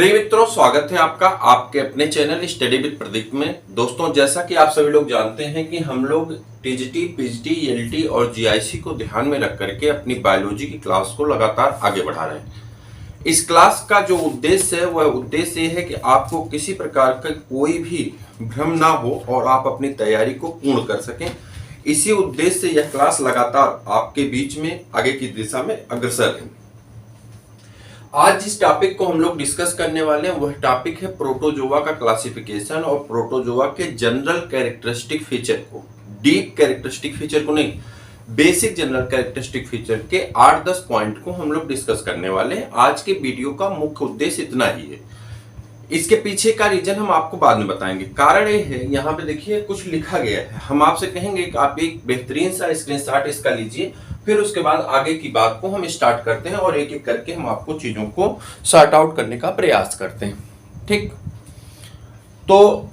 प्रिय मित्रों, स्वागत है आपका आपके अपने चैनल स्टडी विद प्रदीप में। दोस्तों, जैसा कि आप सभी लोग जानते हैं कि हम लोग टीजीटी, पीजीटी, एलटी और जीआईसी को ध्यान में रख करके अपनी बायोलॉजी की क्लास को लगातार आगे बढ़ा रहे हैं। इस क्लास का जो उद्देश्य है वह उद्देश्य ये है कि आपको किसी प्रकार का कोई भी भ्रम ना हो और आप अपनी तैयारी को पूर्ण कर सकें। इसी उद्देश्य से यह क्लास लगातार आपके बीच में आगे की दिशा में अग्रसर है। आज जिस टॉपिक को हम लोग डिस्कस करने वाले हैं वह टॉपिक है प्रोटोजोआ का क्लासिफिकेशन और प्रोटोजोआ के जनरल कैरेक्टरिस्टिक फीचर को, डीप कैरेक्टरिस्टिक फीचर को नहीं, बेसिक जनरल कैरेक्टरिस्टिक फीचर के 8-10 पॉइंट को हम लोग डिस्कस करने वाले हैं। आज के वीडियो का मुख्य उद्देश्य इतना ही है। इसके पीछे का रीजन हम आपको बाद में बताएंगे। कारण ये है, यहाँ पे देखिए कुछ लिखा गया है। हम आपसे कहेंगे कि आप एक बेहतरीन सा स्क्रीनशॉट इसका लीजिए, फिर उसके बाद आगे की बात को हम स्टार्ट करते हैं और एक एक करके हम आपको चीजों को सॉर्ट आउट करने का प्रयास करते हैं। ठीक, तो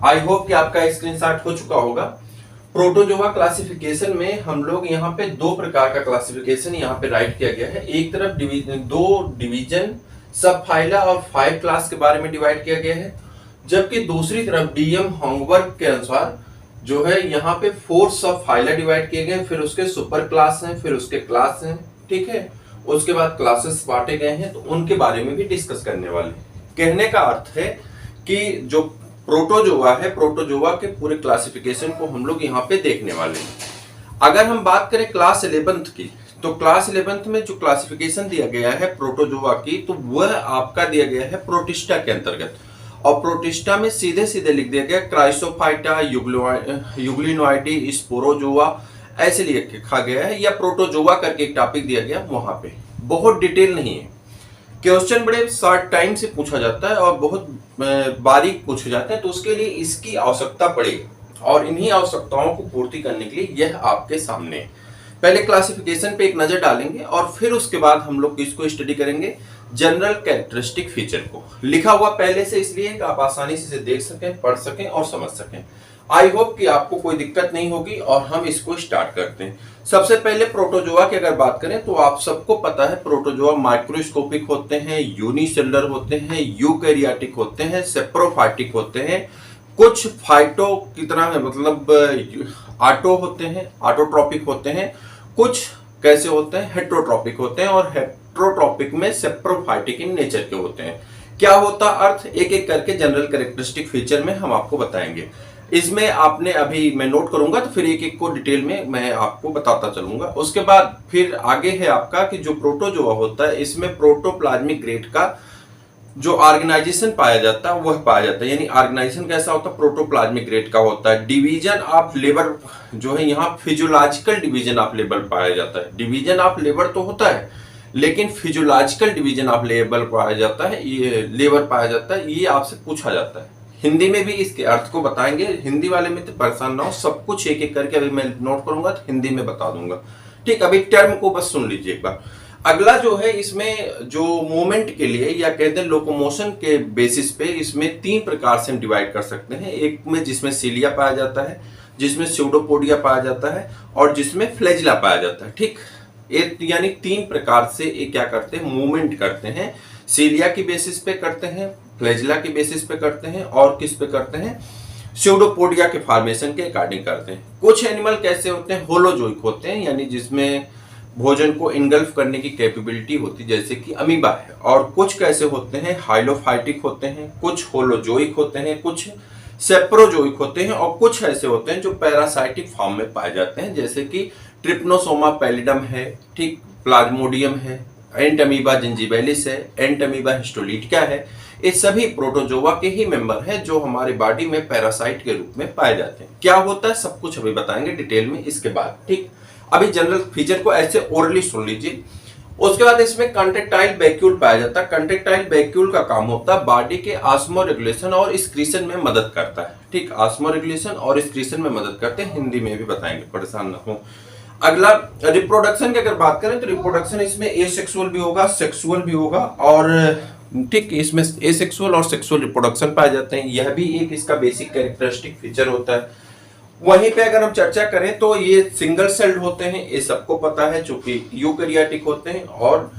आई होप कि आपका स्क्रीनशॉट हो चुका होगा। प्रोटोजोआ क्लासिफिकेशन में हम लोग यहाँ पे दो प्रकार का क्लासिफिकेशन यहाँ पे राइट किया गया है। एक तरफ दो डिवीजन, सब फाइला और 5 क्लास के बारे में डिवाइड किया गया है, जबकि दूसरी तरफ डीएम होंगवर्क के अनुसार जो है यहाँ पे 4 सब फाइला डिवाइड किए गए, फिर उसके सुपर क्लास हैं, फिर उसके क्लास हैं, ठीक है, उसके बाद क्लासेस बांटे गए हैं, तो उनके बारे में भी डिस्कस करने वाले हैं। कहने का अर्थ है कि जो प्रोटोजोआ है, प्रोटोजोआ के पूरे क्लासिफिकेशन को हम लोग यहाँ पे देखने वाले हैं। अगर हम बात करें क्लास 11th की, तो क्लास 11th में जो क्लासिफिकेशन दिया गया है प्रोटोजोआ की, तो वह आपका दिया गया है प्रोटिस्टा के अंतर्गत। और प्रोटिस्टा में सीधे सीधे लिख दिया गया क्राइसोफाइटा, यूग्लिनोइडी, स्पोरोजोआ, ऐसे लिखा गया है, या प्रोटोजोआ करके एक टॉपिक दिया गया वहां पे। बहुत डिटेल नहीं है, क्वेश्चन बड़े शॉर्ट टाइम से पूछा जाता है और बहुत बारीक पूछे जाते हैं, तो उसके लिए इसकी आवश्यकता पड़ेगी और इन्हीं आवश्यकताओं को पूर्ति करने के लिए यह आपके सामने है। पहले क्लासिफिकेशन पे एक नजर डालेंगे और फिर उसके बाद हम लोग इसको स्टडी करेंगे, जनरल कैरेक्टरिस्टिक फीचर को। लिखा हुआ पहले से इसलिए कि आप आसानी से देख सकें, पढ़ सकें और समझ सकें। आई होप कि आपको कोई दिक्कत नहीं होगी और हम इसको स्टार्ट करते हैं। सबसे पहले प्रोटोजोआ की अगर बात करें तो आप सबको पता है प्रोटोजोआ माइक्रोस्कोपिक होते हैं, यूनिसेलुलर होते हैं, यूकैरियोटिक होते हैं, सेप्रोफाइटिक होते हैं, कुछ फाइटो की तरह मतलब ऑटो होते हैं, ऑटोट्रॉपिक होते हैं, कुछ कैसे होते हैं हेट्रोट्रॉपिक होते हैं, और हेट्रोट्रॉपिक में सेप्रोफाइटिक इन नेचर के होते हैं। क्या होता अर्थ, एक एक करके जनरल कैरेक्टरिस्टिक फीचर में हम आपको बताएंगे। इसमें आपने अभी मैं नोट करूंगा तो फिर एक एक को डिटेल में मैं आपको बताता चलूंगा। उसके बाद फिर आगे है आपका कि जो प्रोटोजोआ होता है इसमें प्रोटोप्लाज्मिक ग्रेड का जो ऑर्गेनाइजेशन पाया जाता है वह पाया जाता है। यानी ऑर्गेनाइजेशन कैसा होता है, प्रोटोप्लाज्मिक ग्रेड का होता है। डिवीजन ऑफ लेबर जो है यहाँ फिजियोलॉजिकल डिवीजन ऑफ लेबर पाया जाता है। डिवीजन ऑफ लेबर तो होता है लेकिन फिजियोलॉजिकल डिवीजन ऑफ लेबर पाया जाता है, ये लेबर पाया जाता है, ये आपसे पूछा जाता है। हिंदी में भी इसके अर्थ को बताएंगे, हिंदी वाले में तो परेशान ना हो, सब कुछ एक एक करके अभी मैं नोट करूंगा तो हिंदी में बता दूंगा। ठीक, अभी टर्म को बस सुन लीजिए एक बार। अगला जो है इसमें जो मूवमेंट के लिए या कहते हैं लोकोमोशन के बेसिस पे इसमें 3 प्रकार से हम डिवाइड कर सकते हैं। एक में जिसमें सीलिया पाया जाता है, जिसमें स्यूडोपोडिया पाया जाता है और जिसमें फ्लैजिला पाया जाता है। ठीक, यानी 3 प्रकार से ये क्या करते हैं, मूवमेंट करते हैं। सीलिया की बेसिस पे करते हैं, फ्लैजिला की बेसिस पे करते हैं और किस पे करते हैं, स्यूडोपोडिया के फॉर्मेशन के अकॉर्डिंग करते हैं। कुछ एनिमल कैसे होते हैं, होलोजोइक होते हैं, यानी जिसमें भोजन को इनगल्फ करने की कैपेबिलिटी होती है, जैसे कि अमीबा है। और कुछ कैसे होते हैं, हाइलोफाइटिक होते हैं, कुछ होलोजोइक होते हैं, कुछ सेप्रोजोइक होते हैं और कुछ ऐसे होते हैं जो पैरासाइटिक फॉर्म में पाए जाते हैं, जैसे कि ट्रिप्नोसोमा पैलिडम है, ठीक, प्लाज्मोडियम है, एंटमीबा जिंजिबेलिस है, एंटमीबा हिस्टोलिटिका है। ये सभी प्रोटोजोआ के ही मेंबर हैं जो हमारे बॉडी में पैरासाइट के रूप में पाए जाते हैं। क्या होता है सब कुछ अभी बताएंगे डिटेल में इसके बाद। ठीक, अभी जनरल फीचर को ऐसे ओरली सुन लीजिए। उसके बाद इसमें कंट्रेक्टाइल वैक्यूल पाया जाता है। कंट्रेक्टाइल वैक्यूल का काम होता है बॉडी के ऑस्मो रेगुलेशन और एक्सक्रीशन में मदद करता है। ठीक, ऑस्मो रेगुलेशन और एक्सक्रीशन में मदद करते हैं, हिंदी में भी बताएंगे, परेशान ना हो। अगला रिप्रोडक्शन की अगर बात करें तो रिप्रोडक्शन इसमें एसेक्सुअल भी होगा, सेक्सुअल भी होगा, और ठीक इसमें एसेक्सुअल और सेक्सुअल रिप्रोडक्शन पाए जाते हैं। यह भी एक इसका बेसिक कैरेक्टरिस्टिक फीचर होता है। वहीं पे अगर हम चर्चा करें तो ये सिंगल सेल्ड होते हैं, ये सबको पता है, चूंकि यूकैरियोटिक होते हैं, और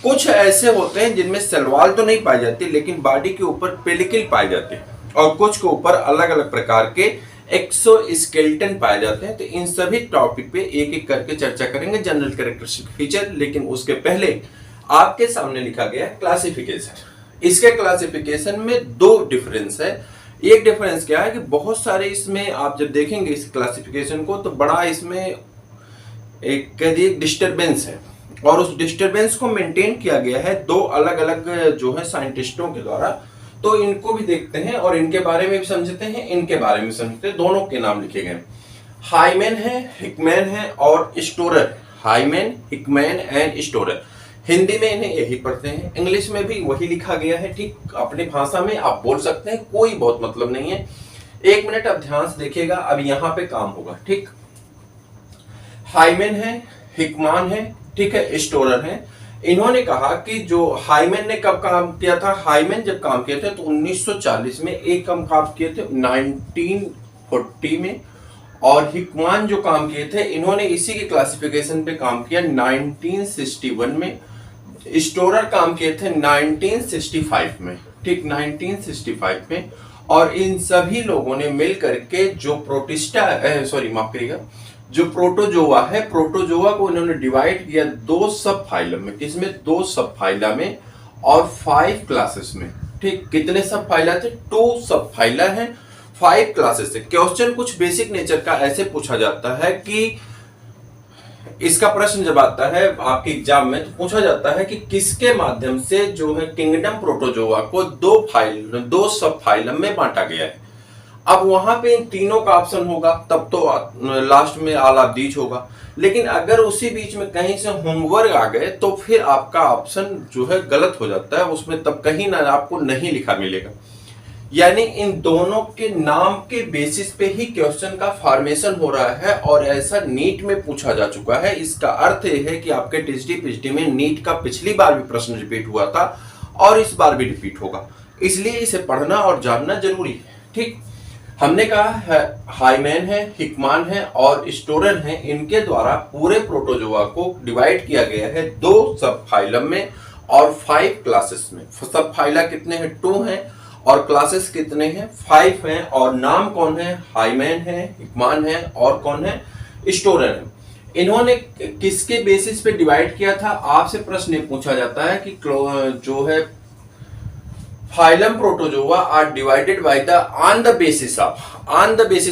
कुछ ऐसे होते हैं जिनमें सलवाल तो नहीं पाई जाती, लेकिन बॉडी के ऊपर पेलिकल पाए जाते हैं, और कुछ के ऊपर अलग अलग प्रकार के एक्सोस्केलेटन पाए जाते हैं। तो इन सभी टॉपिक पे एक एक करके चर्चा करेंगे, जनरल कैरेक्टरिस्टिक फीचर। लेकिन उसके पहले आपके सामने लिखा गया है क्लासिफिकेशन। इसके क्लासिफिकेशन में दो डिफरेंस है। एक डिफरेंस क्या है कि बहुत सारे इसमें आप जब देखेंगे इस क्लासिफिकेशन को तो बड़ा इसमें एक कह दिए डिस्टरबेंस है, और उस डिस्टरबेंस को मेंटेन किया गया है दो अलग अलग जो है साइंटिस्टों के द्वारा। तो इनको भी देखते हैं और इनके बारे में भी समझते हैं, इनके बारे में समझते हैं। दोनों के नाम लिखे गए, हाइमैन है, हिकमैन है और स्टोरर। हाइमैन, हिकमैन एंड स्टोरर। हिंदी में इन्हें यही पढ़ते हैं, इंग्लिश में भी वही लिखा गया है। ठीक, अपनी भाषा में आप बोल सकते हैं, कोई बहुत मतलब नहीं है। एक मिनट अब ध्यान से देखिएगा, अब यहां पे काम होगा। ठीक, हाइमैन है, हिकमान है, ठीक है, स्टोरर है। इन्होंने कहा कि जो हाइमैन ने कब काम किया था, हाइमैन जब काम किए थे तो 1940 में, एक काम किए थे 1940 में, और हिकमान जो काम किए थे इन्होंने इसी के क्लासिफिकेशन पे काम किया 1961 में। स्टोरर काम किए थे 1965 में, ठीक, 1965 में। और इन सभी लोगों ने मिल करके जो माफ करिएगा, जो प्रोटोजोआ है, प्रोटोजोआ को इन्होंने डिवाइड किया दो सब फाइलम में। किसमें? दो सब फाइला में और 5 क्लासेस में। ठीक, कितने सब फाइला थे? 2 सब फाइला है, 5 क्लासेस थे। क्वेश्चन कुछ बेसिक नेचर का ऐसे पूछा जाता है कि इसका प्रश्न जब आता है आपके एग्जाम में तो पूछा जाता है कि किसके माध्यम से जो है किंगडम प्रोटोजोआ को दो सब फाइलम में बांटा गया है। अब वहां पे इन तीनों का ऑप्शन होगा, तब तो लास्ट में ऑल ऑफ दीज होगा। लेकिन अगर उसी बीच में कहीं से होमवर्क आ गए तो फिर आपका ऑप्शन जो है गलत हो जाता है, उसमें तब कहीं ना आपको नहीं लिखा मिलेगा। यानी इन दोनों के नाम के बेसिस पे ही क्वेश्चन का फॉर्मेशन हो रहा है, और ऐसा नीट में पूछा जा चुका है। इसका अर्थ यह है कि आपके टीजीटी पीजीटी में नीट का पिछली बार भी प्रश्न रिपीट हुआ था और इस बार भी रिपीट होगा, इसलिए इसे पढ़ना और जानना जरूरी है। ठीक, हमने कहा है हाइमैन है, हिकमान है और स्टोरर है, इनके द्वारा पूरे प्रोटोजोआ को डिवाइड किया गया है 2 सब फाइलम में और 5 क्लासेस में। सब फाइला कितने हैं? 2 हैं, और क्लासेस कितने हैं? 5 हैं। और नाम कौन है? हाइमैन है, हिकमान है और कौन है? स्टोरर है। इन्होंने किसके बेसिस पे डिवाइड किया था? आपसे प्रश्न पूछा जाता है कि जो है phylum protozoa are divided by the on the basis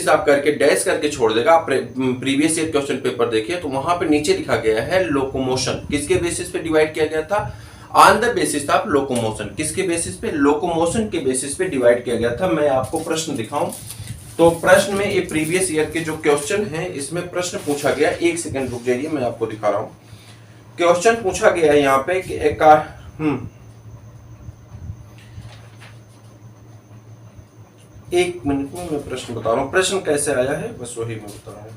of करके डैश करके छोड़ देगा। आप प्रीवियस ईयर क्वेश्चन पेपर देखिए तो वहां पे नीचे लिखा गया है लोकोमोशन। किसके बेसिस पे डिवाइड किया गया था? On the basis of locomotion. किसके बेसिस पे? लोकोमोशन के बेसिस पे डिवाइड किया गया था। मैं आपको प्रश्न दिखाऊं तो प्रश्न में ये प्रीवियस ईयर के जो क्वेश्चन है इसमें प्रश्न पूछा गया, एक सेकंड रुक जाइए मैं आपको दिखा रहा हूं। क्वेश्चन पूछा गया यहाँ पे कि एक मिनट में मैं प्रश्न बता रहा हूं, प्रश्न कैसे आया है बस वही मैं बता रहा हूं।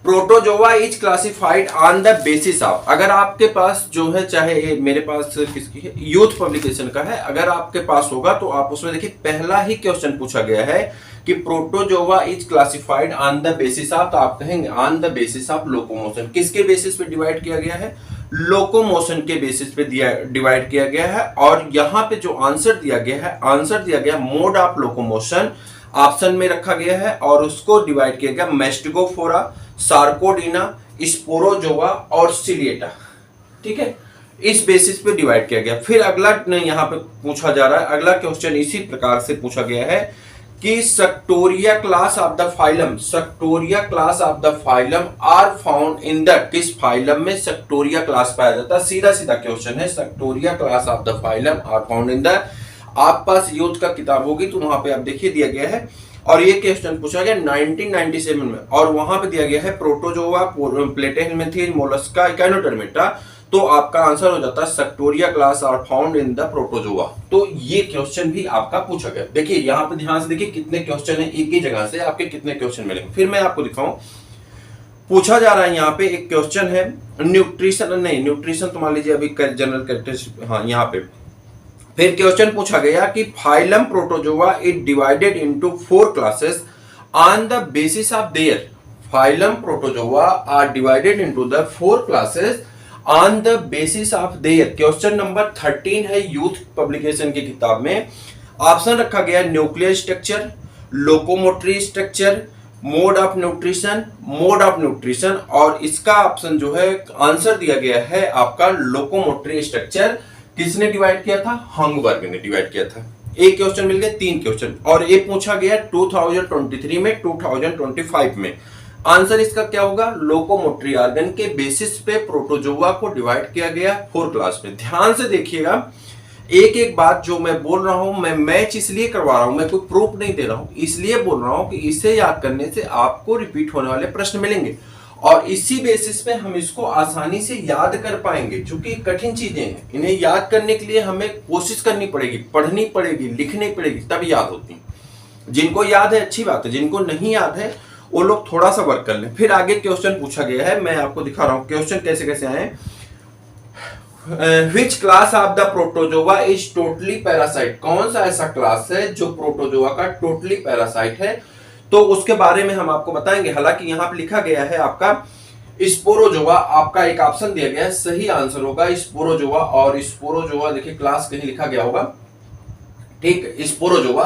Protozoa is classified on the basis of, अगर आपके पास जो है, चाहे मेरे पास किसकी है, यूथ पब्लिकेशन का है, अगर आपके पास होगा तो आप उसमें देखिए पहला ही क्वेश्चन पूछा गया है कि protozoa is classified on the basis of, तो आप कहेंगे on the basis of locomotion. किसके बेसिस पे डिवाइड किया गया है? लोकोमोशन के बेसिस पे डिवाइड किया गया है। और यहाँ पे जो आंसर दिया गया है, आंसर दिया गया मोड ऑफ लोकोमोशन ऑप्शन में रखा गया है, और उसको डिवाइड किया गया मैस्टिगोफोरा, सार्कोडीना, स्पोरोजोआ और सिलिएटा। ठीक है, इस बेसिस पे डिवाइड किया गया। फिर अगला यहाँ पे पूछा जा रहा है, अगला क्वेश्चन इसी प्रकार से पूछा गया है कि Suctoria class of the phylum are found in the, किस फाइलम में सक्टोरिया क्लास पाया जाता है? सीधा सीधा क्वेश्चन है, Suctoria class of the phylum are found in the. आप पास यूथ का किताब होगी तो वहां पे आप देखिए दिया गया है, और ये क्वेश्चन पूछा गया 1997 में, और वहां पे दिया गया है प्रोटोजोआ, प्लेटेहेलमिन्थेस, मोलस्का, इकाइनोडर्मेटा। तो आपका आंसर हो जाता है Suctoria class are found in the Protozoa. तो ये क्वेश्चन भी आपका पूछा गया। देखिए यहाँ पे ध्यान से देखिए कितने क्वेश्चन है, एक ही जगह से आपके कितने क्वेश्चन मिलेंगे। फिर मैं आपको दिखाऊं, पूछा जा रहा है यहाँ पे एक क्वेश्चन है न्यूट्रिशन तो मान लीजिए अभी जनरल कैरेक्टरिस्टिक, हाँ यहाँ पे फिर क्वेश्चन पूछा गया कि phylum protozoa is divided into 4 classes on the basis of their phylum protozoa are divided into the 4 classes on the basis of their. Question number 13 है यूथ पब्लिकेशन की किताब में। ऑप्शन रखा गया nuclear structure, locomotory structure, mode of nutrition, और इसका option जो है आंसर दिया गया है आपका लोकोमोटरी स्ट्रक्चर। किसने डिवाइड किया था? हंगबर्ग ने डिवाइड किया था। एक क्वेश्चन मिल गया, 3 क्वेश्चन, और ये पूछा गया 2023 में, 2025 में। आंसर इसका क्या होगा? लोकोमोटरी ऑर्गन के बेसिस पे प्रोटोजोआ को डिवाइड किया गया 4 क्लास में। ध्यान से देखिएगा, एक एक बात जो मैं बोल रहा हूं, मैं मैच इसलिए करवा रहा हूं, मैं कोई प्रूफ नहीं दे रहा हूं, इसलिए बोल रहा हूं कि इसे याद करने से आपको रिपीट होने वाले प्रश्न मिलेंगे और इसी बेसिस पे हम इसको आसानी से याद कर पाएंगे। क्योंकि कठिन चीजें हैं, इन्हें याद करने के लिए हमें कोशिश करनी पड़ेगी, पढ़नी पड़ेगी, लिखनी पड़ेगी, तब याद होती है। जिनको याद है अच्छी बात है, जिनको नहीं याद है वो लोग थोड़ा सा वर्क कर लें। फिर आगे क्वेश्चन पूछा गया है, मैं आपको दिखा रहा हूं क्वेश्चन कैसे कैसे आए। Which class of the protozoa is totally parasite? कौन सा ऐसा क्लास है जो प्रोटोजोआ का टोटली पैरासाइट है, तो उसके बारे में हम आपको बताएंगे। हालांकि यहाँ पे लिखा गया है आपका स्पोरोजोआ, आपका एक ऑप्शन दिया गया है, सही आंसर होगा स्पोरोजोआ। और स्पोरोजोआ देखिए क्लास कहीं लिखा गया होगा, ठीक। स्पोरोजोआ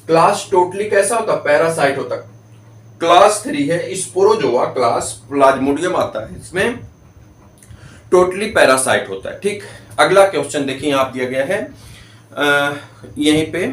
क्लास टोटली कैसा होता? पैरासाइट होता। क्लास 3 है स्पोरोजोआ, क्लास प्लाज्मोडियम आता है, इसमें टोटली पैरासाइट होता है, ठीक। अगला क्वेश्चन देखिए आप दिया गया है यहीं पे,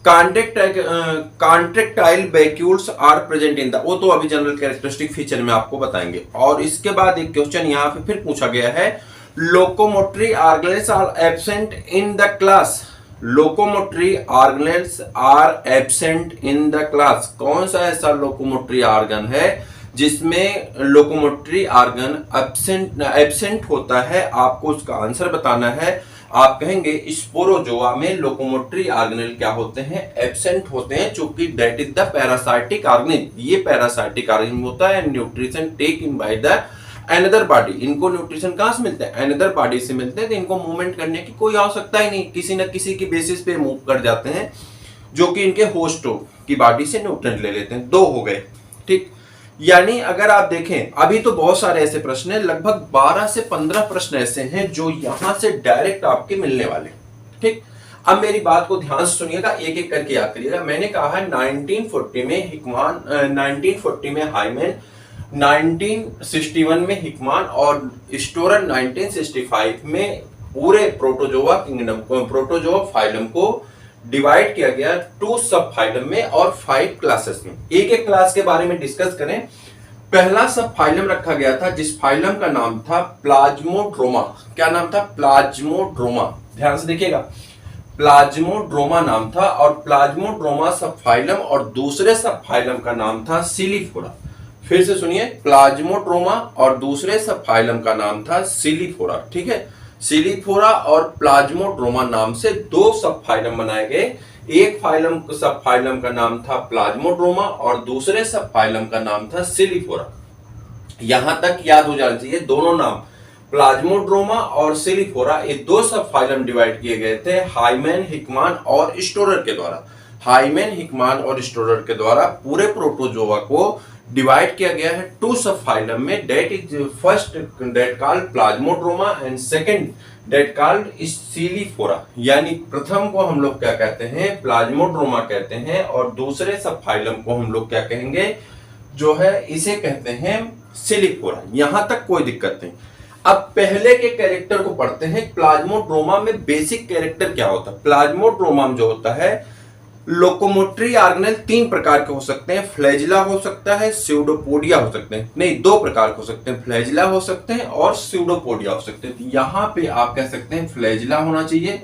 contractile vacuoles are present in the, वो तो अभी जनरल कैरेक्टरिस्टिक फीचर में आपको बताएंगे। और इसके बाद एक क्वेश्चन यहाँ पे फिर पूछा गया है, locomotory organelles are absent in the class. Locomotory organelles are absent in the class. कौन सा ऐसा लोकोमोटरी ऑर्गन है जिसमें लोकोमोटरी ऑर्गन एब्सेंट होता है? आपको उसका आंसर बताना है। आप कहेंगे स्पोरोजोआ में लोकोमोटरी ऑर्गेनल क्या होते हैं? एब्सेंट होते हैं, चूंकि that is the parasitic organism. ये पैरासाइटिक ऑर्गेनिज्म होता है। Nutrition take in by the another body. इनको न्यूट्रिशन कहां से मिलते हैं? अनदर बॉडी से मिलते हैं। तो इनको मूवमेंट करने की कोई आवश्यकता ही नहीं, किसी न किसी की बेसिस पे मूव कर जाते हैं, जो कि इनके होस्ट की बॉडी से न्यूट्रिएंट ले लेते हैं। 2 हो गए, ठीक। यानी अगर आप देखें, अभी तो बहुत सारे ऐसे प्रश्न हैं, लगभग 12 से 15 प्रश्न ऐसे हैं जो यहां से डायरेक्ट आपके मिलने वाले, ठीक। अब मेरी बात को ध्यान से सुनिएगा, एक एक करके याद करिएगा। मैंने कहा है 1940 में हिकमान, 1940 में हाइमेन, 1961 में हिकमान और स्टोरर 1965 में पूरे प्रोटोजोआ किंगडम को, प्रोटोजोआ फाइलम को डिवाइड किया गया 2 सब फाइलम में और 5 क्लासेस में। एक एक क्लास के बारे में डिस्कस करें। पहला सब फाइलम रखा गया था जिस फाइलम का नाम था प्लाज्मोड्रोमा। क्या नाम था? प्लाज्मोड्रोमा। ध्यान से देखिएगा, प्लाज्मोड्रोमा नाम था। और प्लाज्मोड्रोमा सब फाइलम और दूसरे सब फाइलम का नाम था सिलीफोरा। फिर से सुनिए, प्लाज्मोड्रोमा और दूसरे सब फाइलम का नाम था सिलीफोरा, ठीक है। सिलीफोरा और प्लाज्मोड्रोमा नाम से 2 सब फाइलम बनाए गए। एक फाइलम सब फाइलम का नाम था प्लाज्मोड्रोमा और दूसरे सब फाइलम का नाम था सिलीफोरा। यहां तक याद हो जाना चाहिए, दोनों नाम प्लाज्मोड्रोमा और सिलीफोरा, ये 2 सब फाइलम डिवाइड किए गए थे हाइमेन, हिकमान और स्टोरर के द्वारा। हाइमेन, हिकमान और स्टोरर के द्वारा पूरे प्रोटोजोआ को डिवाइड किया गया है 2 सब फाइलम में। That is first that called Plasmodroma and second that called Ciliophora. यानी प्रथम को हम लोग क्या कहते हैं? प्लाज्मोड्रोमा कहते हैं, और दूसरे सब फाइलम को हम लोग क्या कहेंगे? जो है इसे कहते हैं सिलीफोरा। यहां तक कोई दिक्कत नहीं। अब पहले के कैरेक्टर को पढ़ते हैं। प्लाज्मोड्रोमा में बेसिक कैरेक्टर क्या होता है? प्लाज्मोड्रोमा में जो होता है, लोकोमोटरी ऑर्गेनल 3 प्रकार के हो सकते हैं। फ्लैजिला हो सकता है, स्यूडोपोडिया हो सकते हैं, नहीं 2 प्रकार के हो सकते हैं, फ्लैजिला हो सकते हैं और स्यूडोपोडिया हो सकते हैं। तो यहां पे आप कह सकते हैं फ्लैजिला होना चाहिए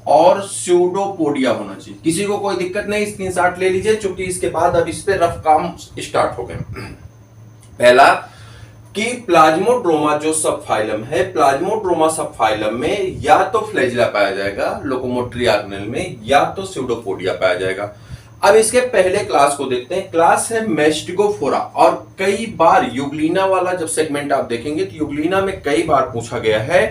और स्यूडोपोडिया होना चाहिए। किसी को कोई दिक्कत नहीं, स्क्रीनशॉट ले लीजिए, क्योंकि इसके बाद अब इस पे रफ काम स्टार्ट हो गए। पहला कि प्लाज्मोड्रोमा जो सब फाइलम है, प्लाज्मोड्रोमा सब फाइलम में या तो फ्लैजिला पाया जाएगा लोकोमोटरी ऑर्गेनल में, या तो स्यूडोपोडिया पाया जाएगा। अब इसके पहले क्लास को देखते हैं। क्लास है मेस्टिगोफोरा। और कई बार युगलिना वाला जब सेगमेंट आप देखेंगे तो युगलिना में कई बार पूछा गया है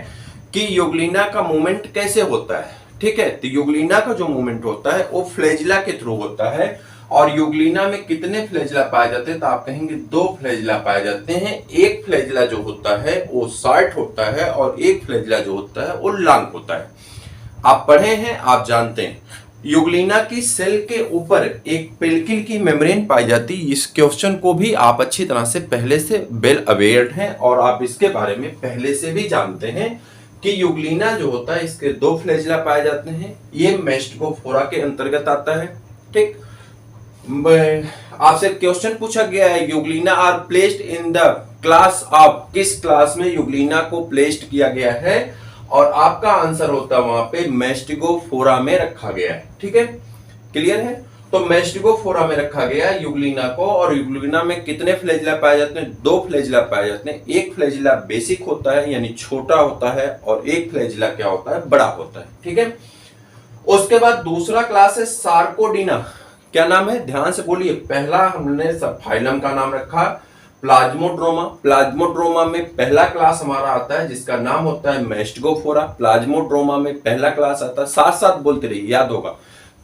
कि युगलिना का मूवमेंट कैसे होता है, ठीक है। तो युगलिना का जो मूवमेंट होता है वो फ्लैजिला के थ्रू होता है और यूग्लिना में कितने फ्लैजिला पाए जाते हैं, तो आप कहेंगे 2 फ्लैजिला पाए जाते हैं। एक फ्लैजिला जो होता है वो शॉर्ट होता है और एक फ्लैजिला जो होता है वो लॉन्ग होता है। आप पढ़े हैं, आप जानते हैं। यूग्लिना की सेल के ऊपर एक पेल्किल की मेम्ब्रेन पाई जाती है। इस क्वेश्चन को भी आप अच्छी तरह से पहले से वेल अवेयर हैं और आप इसके बारे में पहले से भी जानते हैं कि यूग्लिना जो होता है इसके 2 फ्लैजिला पाए जाते हैं। ये मैस्टिकोफोरा के अंतर्गत आता है। ठीक, आपसे क्वेश्चन पूछा गया है euglena are placed in the class of, किस क्लास में यूग्लिना को प्लेस्ड किया गया है, और आपका आंसर होता है वहां पे मैस्टिकोफोरा में रखा गया है। ठीक है, क्लियर है। तो मैस्टिकोफोरा में रखा गया है यूग्लिना को, और यूग्लिना में कितने फ्लैजिला पाए जाते हैं, 2 फ्लैजिला पाए जाते हैं। एक फ्लैजिला बेसिक होता है यानी छोटा होता है, और एक फ्लैजिला क्या होता है, बड़ा होता है। ठीक है, उसके बाद दूसरा क्लास है सार्कोडिना। क्या नाम है, ध्यान से बोलिए। पहला हमने सब फाइलम का नाम रखा प्लाज्मोड्रोमा। प्लाज्मोड्रोमा में पहला क्लास हमारा आता है जिसका नाम होता है मैस्टिकोफोरा। प्लाज्मोड्रोमा में पहला क्लास आता है, साथ साथ बोलते रहिए, याद होगा।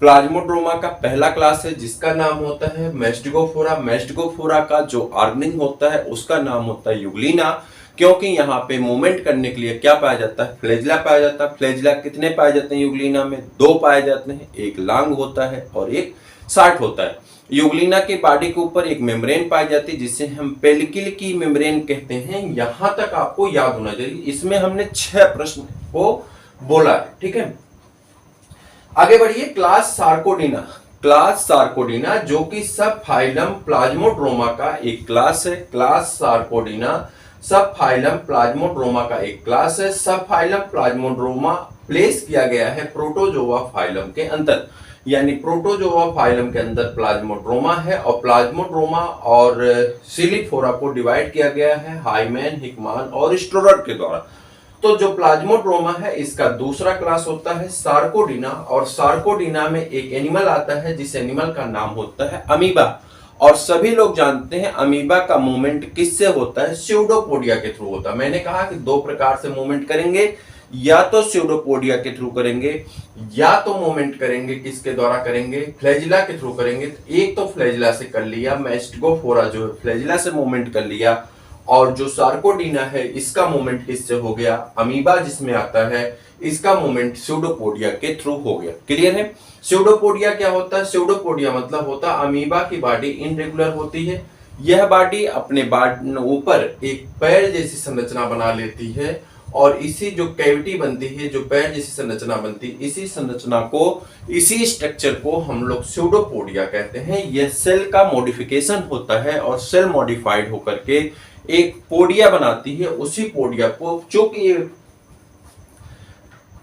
प्लाज्मोड्रोमा का पहला क्लास है जिसका नाम होता है मैस्टिकोफोरा। मैस्टिकोफोरा का जो ऑर्गेनिज्म होता है उसका नाम होता है यूग्लिना, क्योंकि यहाँ पे मूवमेंट करने के लिए क्या पाया जाता है, फ्लैजिला पाया जाता है। फ्लैजिला कितने पाए जाते हैं यूग्लिना में, 2 पाए जाते हैं। एक लॉन्ग होता है और एक शॉर्ट होता है। यूग्लिना के बॉडी के ऊपर एक मेम्ब्रेन पाई जाती है जिसे हम पेल्किल की मेम्ब्रेन कहते हैं। यहां तक आपको याद होना चाहिए। इसमें हमने 6 प्रश्न को बोला है। ठीक है, आगे बढ़िए। Class Sarcodina. क्लास सार्कोडिना जो कि सब फाइलम प्लाज्मोड्रोमा का एक क्लास है। क्लास सार्कोडिना सब फाइलम प्लाज्मोड्रोमा का एक क्लास है। सब फाइलम प्लाज्मोड्रोमा प्लेस किया गया है प्रोटोजोआ फाइलम के अंदर, यानी प्रोटोजोआ फाइलम के अंदर प्लाज्मोड्रोमा है, और प्लाज्मोड्रोमा और सिलिफोरा को डिवाइड किया गया है हाइमेन, हिकमान और स्टोरर के द्वारा। तो जो प्लाज्मोड्रोमा है इसका दूसरा क्लास होता है सार्कोडिना, और सार्कोडिना में एक एनिमल आता है जिस एनिमल का नाम होता है अमीबा। और सभी लोग जानते हैं अमीबा का मूवमेंट किससे होता है, स्यूडोपोडिया के थ्रू होता है। मैंने कहा कि 2 प्रकार से मूवमेंट करेंगे, या तो स्यूडोपोडिया के थ्रू करेंगे, या तो मूवमेंट करेंगे किसके द्वारा करेंगे, फ्लैजिला के थ्रू करेंगे। एक तो फ्लैजिला से कर लिया, मैस्टिकोफोरा जो है फ्लैजिला से मूवमेंट कर लिया, और जो सार्कोडिना है इसका मूवमेंट किससे हो गया, अमीबा जिसमें आता है इसका मूवमेंट स्यूडोपोडिया के थ्रू हो गया। क्लियर है। स्यूडोपोडिया क्या होता है, स्यूडोपोडिया मतलब होता है अमीबा की बॉडी इनरेगुलर होती है। यह बॉडी अपने ऊपर एक पैर जैसी संरचना बना लेती है, और इसी जो कैविटी बनती है, जो पैर जैसी संरचना बनती है, इसी संरचना को, इसी स्ट्रक्चर को हम लोग स्यूडोपोडिया कहते हैं। यह सेल का मॉडिफिकेशन होता है, और सेल मॉडिफाइड होकर के एक पोडिया बनाती है। उसी पोडिया को, चूंकि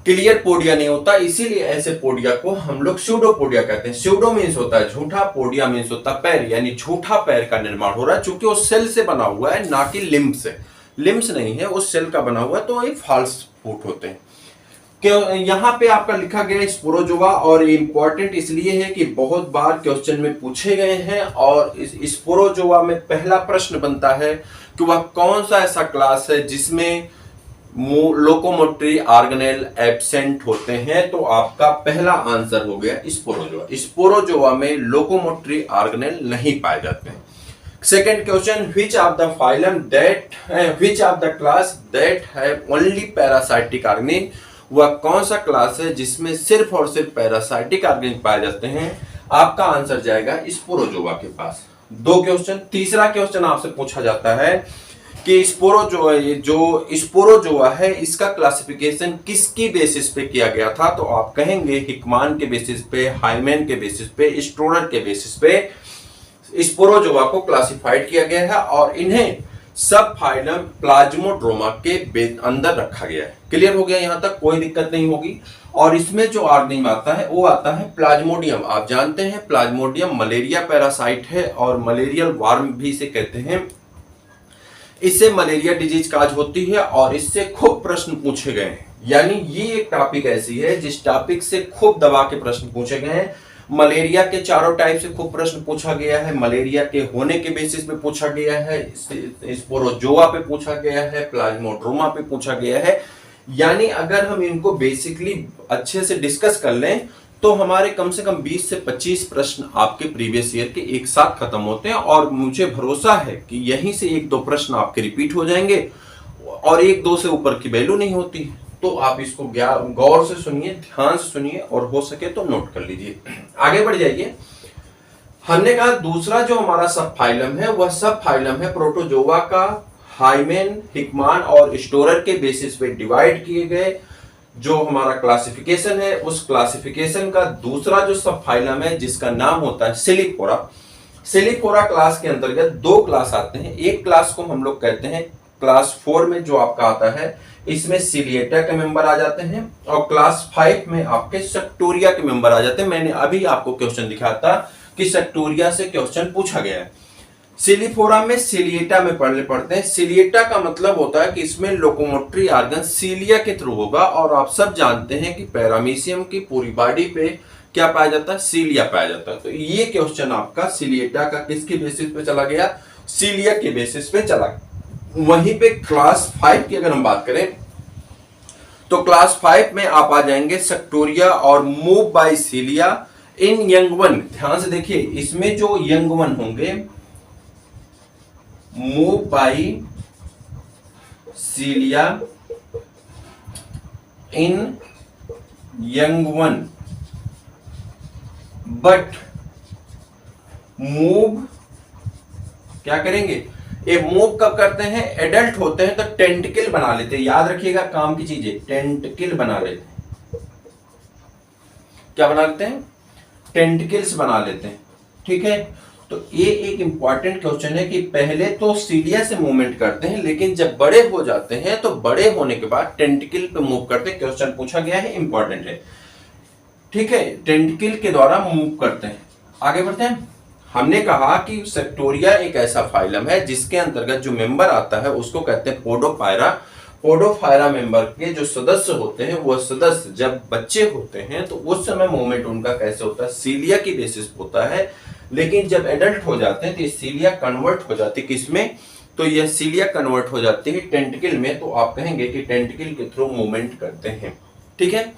क्लियर पोडिया नहीं होता इसीलिए ऐसे पोडिया को हम लोग स्यूडोपोडिया कहते हैं। स्यूडो मीन्स होता है झूठा, पोडिया मीन्स होता है पैर, यानी झूठा पैर का निर्माण हो रहा है, चूंकि वो सेल से बना हुआ है ना कि लिम्ब से। लिम्स नहीं है, उस सेल का बना हुआ है, तो एक फॉल्स फूट होते हैं। क्यों यहाँ पे आपका लिखा गया है स्पोरोजोआ, और ये इंपॉर्टेंट इसलिए है कि बहुत बार क्वेश्चन में पूछे गए हैं। और इस स्पोरोजोआ में पहला प्रश्न बनता है कि वह कौन सा ऐसा क्लास है जिसमें लोकोमोटरी ऑर्गेनेल एब्सेंट होते हैं, तो आपका पहला आंसर हो गया स्पोरोजोआ। स्पोरोजोआ में लोकोमोटरी ऑर्गेनेल नहीं पाए जाते हैं। Second question, which of the class that have only parasitic organism, वह कौन सा क्लास है जिसमें सिर्फ और सिर्फ पैरासाइटिक ऑर्गेनिज्म पाए जाते हैं। आपका आंसर जाएगा स्पोरोजोआ के पास। 2 क्वेश्चन। तीसरा क्वेश्चन आपसे पूछा जाता है कि स्पोरोजोआ है इसका क्लासिफिकेशन किसकी बेसिस पे किया गया था, तो आप कहेंगे हिकमान के बेसिस पे, हाइमेन के बेसिस पे, स्टोरर के बेसिस पे स्पोरोजोआ को क्लासिफाइड किया गया है, और इन्हें सब फाइलम प्लाज्मोड्रोमा के अंदर रखा गया है। क्लियर हो गया, यहां तक कोई दिक्कत नहीं होगी। और इसमें जो ऑर्गेनिज्म आता है वो आता है प्लाज्मोडियम। आप जानते हैं प्लाज्मोडियम मलेरिया पैरासाइट है, और मलेरियल वार्म भी इसे कहते हैं। इससे मलेरिया डिजीज काज होती है, और इससे खूब प्रश्न पूछे गए हैं। यानी ये एक टॉपिक ऐसी है जिस टॉपिक से खूब दबा के प्रश्न पूछे गए हैं। मलेरिया के चारों टाइप से खूब प्रश्न पूछा गया है। मलेरिया के होने के बेसिस पे पूछा गया है, स्पोरोजोआ पे पूछा गया है, प्लाज्मोड्रोमा पे पूछा गया है। यानी अगर हम इनको बेसिकली अच्छे से डिस्कस कर लें तो हमारे कम से कम 20 से 25 प्रश्न आपके प्रीवियस ईयर के एक साथ खत्म होते हैं और मुझे भरोसा है कि यहीं से एक दो प्रश्न आपके रिपीट हो जाएंगे और एक दो से ऊपर की वैल्यू नहीं होती है। तो आप इसको गौर से सुनिए, ध्यान से सुनिए और हो सके तो नोट कर लीजिए। आगे बढ़ जाइए। हमने कहा दूसरा जो हमारा सब फाइलम है वह सब फाइलम है प्रोटोजोआ का हाइमेन, हिकमान और स्टोरर के बेसिस पे डिवाइड किए गए। जो हमारा क्लासिफिकेशन है उस क्लासिफिकेशन का दूसरा जो सब फाइलम है जिसका नाम होता है सिलिफोरा। सिलिफोरा क्लास के अंतर्गत दो क्लास आते हैं। एक क्लास को हम लोग कहते हैं क्लास 4 में जो आपका आता है इसमें सिलिएटा के मेंबर आ जाते हैं और क्लास 5 में आपके सेक्टोरिया के मेंबर आ जाते हैं। मैंने अभी आपको क्वेश्चन दिखाया था कि सेक्टोरिया से क्वेश्चन पूछा गया है। सिलिफोरा में सिलिएटा में पढ़ते हैं। सिलिएटा का मतलब होता है कि इसमें लोकोमोटरी ऑर्गन सीलिया के थ्रू होगा और आप सब जानते हैं कि पैरामीशियम की पूरी बॉडी पे क्या पाया जाता है, सीलिया पाया जाता है। तो ये क्वेश्चन आपका सिलिएटा का किसके बेसिस पे चला गया, सीलिया के बेसिस पे चला गया। वहीं पे क्लास 5 की अगर हम बात करें तो क्लास 5 में आप आ जाएंगे सेक्टोरिया और move by cilia in young one. ध्यान से देखिए, इसमें जो यंग वन होंगे move by cilia in young one but move क्या करेंगे, ये मूव कब करते हैं, एडल्ट होते हैं तो टेंटिकल बना लेते हैं। याद रखिएगा काम की चीजें, टेंटिकल बना लेते हैं। क्या बना लेते हैं, टेंटिकल्स बना लेते हैं। ठीक है, तो ये एक इंपॉर्टेंट क्वेश्चन है कि पहले तो सीलिया से मूवमेंट करते हैं लेकिन जब बड़े हो जाते हैं तो बड़े होने के बाद टेंटिकल पे मूव करते हैं। क्वेश्चन पूछा गया है, इंपॉर्टेंट है। ठीक है, टेंटिकल के द्वारा मूव करते हैं। आगे बढ़ते हैं। हमने कहा कि सेक्टोरिया एक ऐसा फाइलम है जिसके अंतर्गत जो मेंबर आता है उसको कहते हैं पोडोफायरा। पोडोफायरा मेंबर के जो सदस्य होते हैं वो सदस्य जब बच्चे होते हैं तो उस समय मूवमेंट उनका कैसे होता है, सीलिया की बेसिस होता है। लेकिन जब एडल्ट हो जाते हैं तो सीलिया कन्वर्ट हो जाती है किसमें, तो यह सीलिया कन्वर्ट हो जाती है टेंटिकल में। तो आप कहेंगे कि टेंटिकल के थ्रू मूवमेंट करते हैं। ठीक है,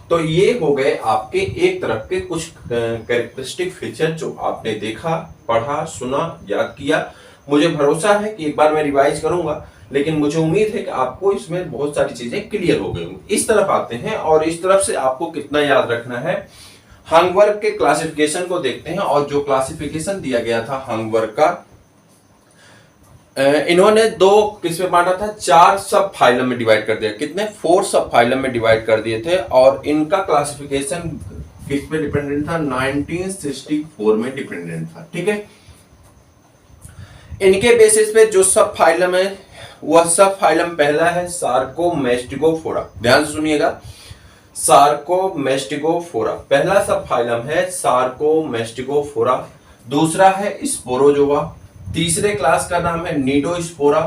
तो ये हो गए आपके एक तरफ के कुछ कैरेक्टरिस्टिक फीचर जो आपने देखा, पढ़ा, सुना, याद किया। मुझे भरोसा है कि एक बार मैं रिवाइज करूंगा लेकिन मुझे उम्मीद है कि आपको इसमें बहुत सारी चीजें क्लियर हो गई होंगी। इस तरफ आते हैं और इस तरफ से आपको कितना याद रखना है, हंगवर्क के क्लासिफिकेशन को देखते हैं। और जो क्लासिफिकेशन दिया गया था हंगवर्क का, इन्होंने दो किस में बांटा था, 4 सब फाइलम में डिवाइड कर दिया। कितने, 4 सब फाइलम में डिवाइड कर दिए थे और इनका क्लासिफिकेशन किस पे डिपेंडेंट था, 1964 में डिपेंडेंट था। ठीक है, इनके बेसिस पे जो सब फाइलम है वह सब फाइलम पहला है सार्कोमेस्टिगोफोरा। ध्यान से सुनिएगा, सार्कोमेस्टिगोफोरा पहला सब फाइलम है सार्कोमेस्टिगोफोरा। दूसरा है स्पोरोजोआ, तीसरे क्लास का नाम है निडोस्पोरा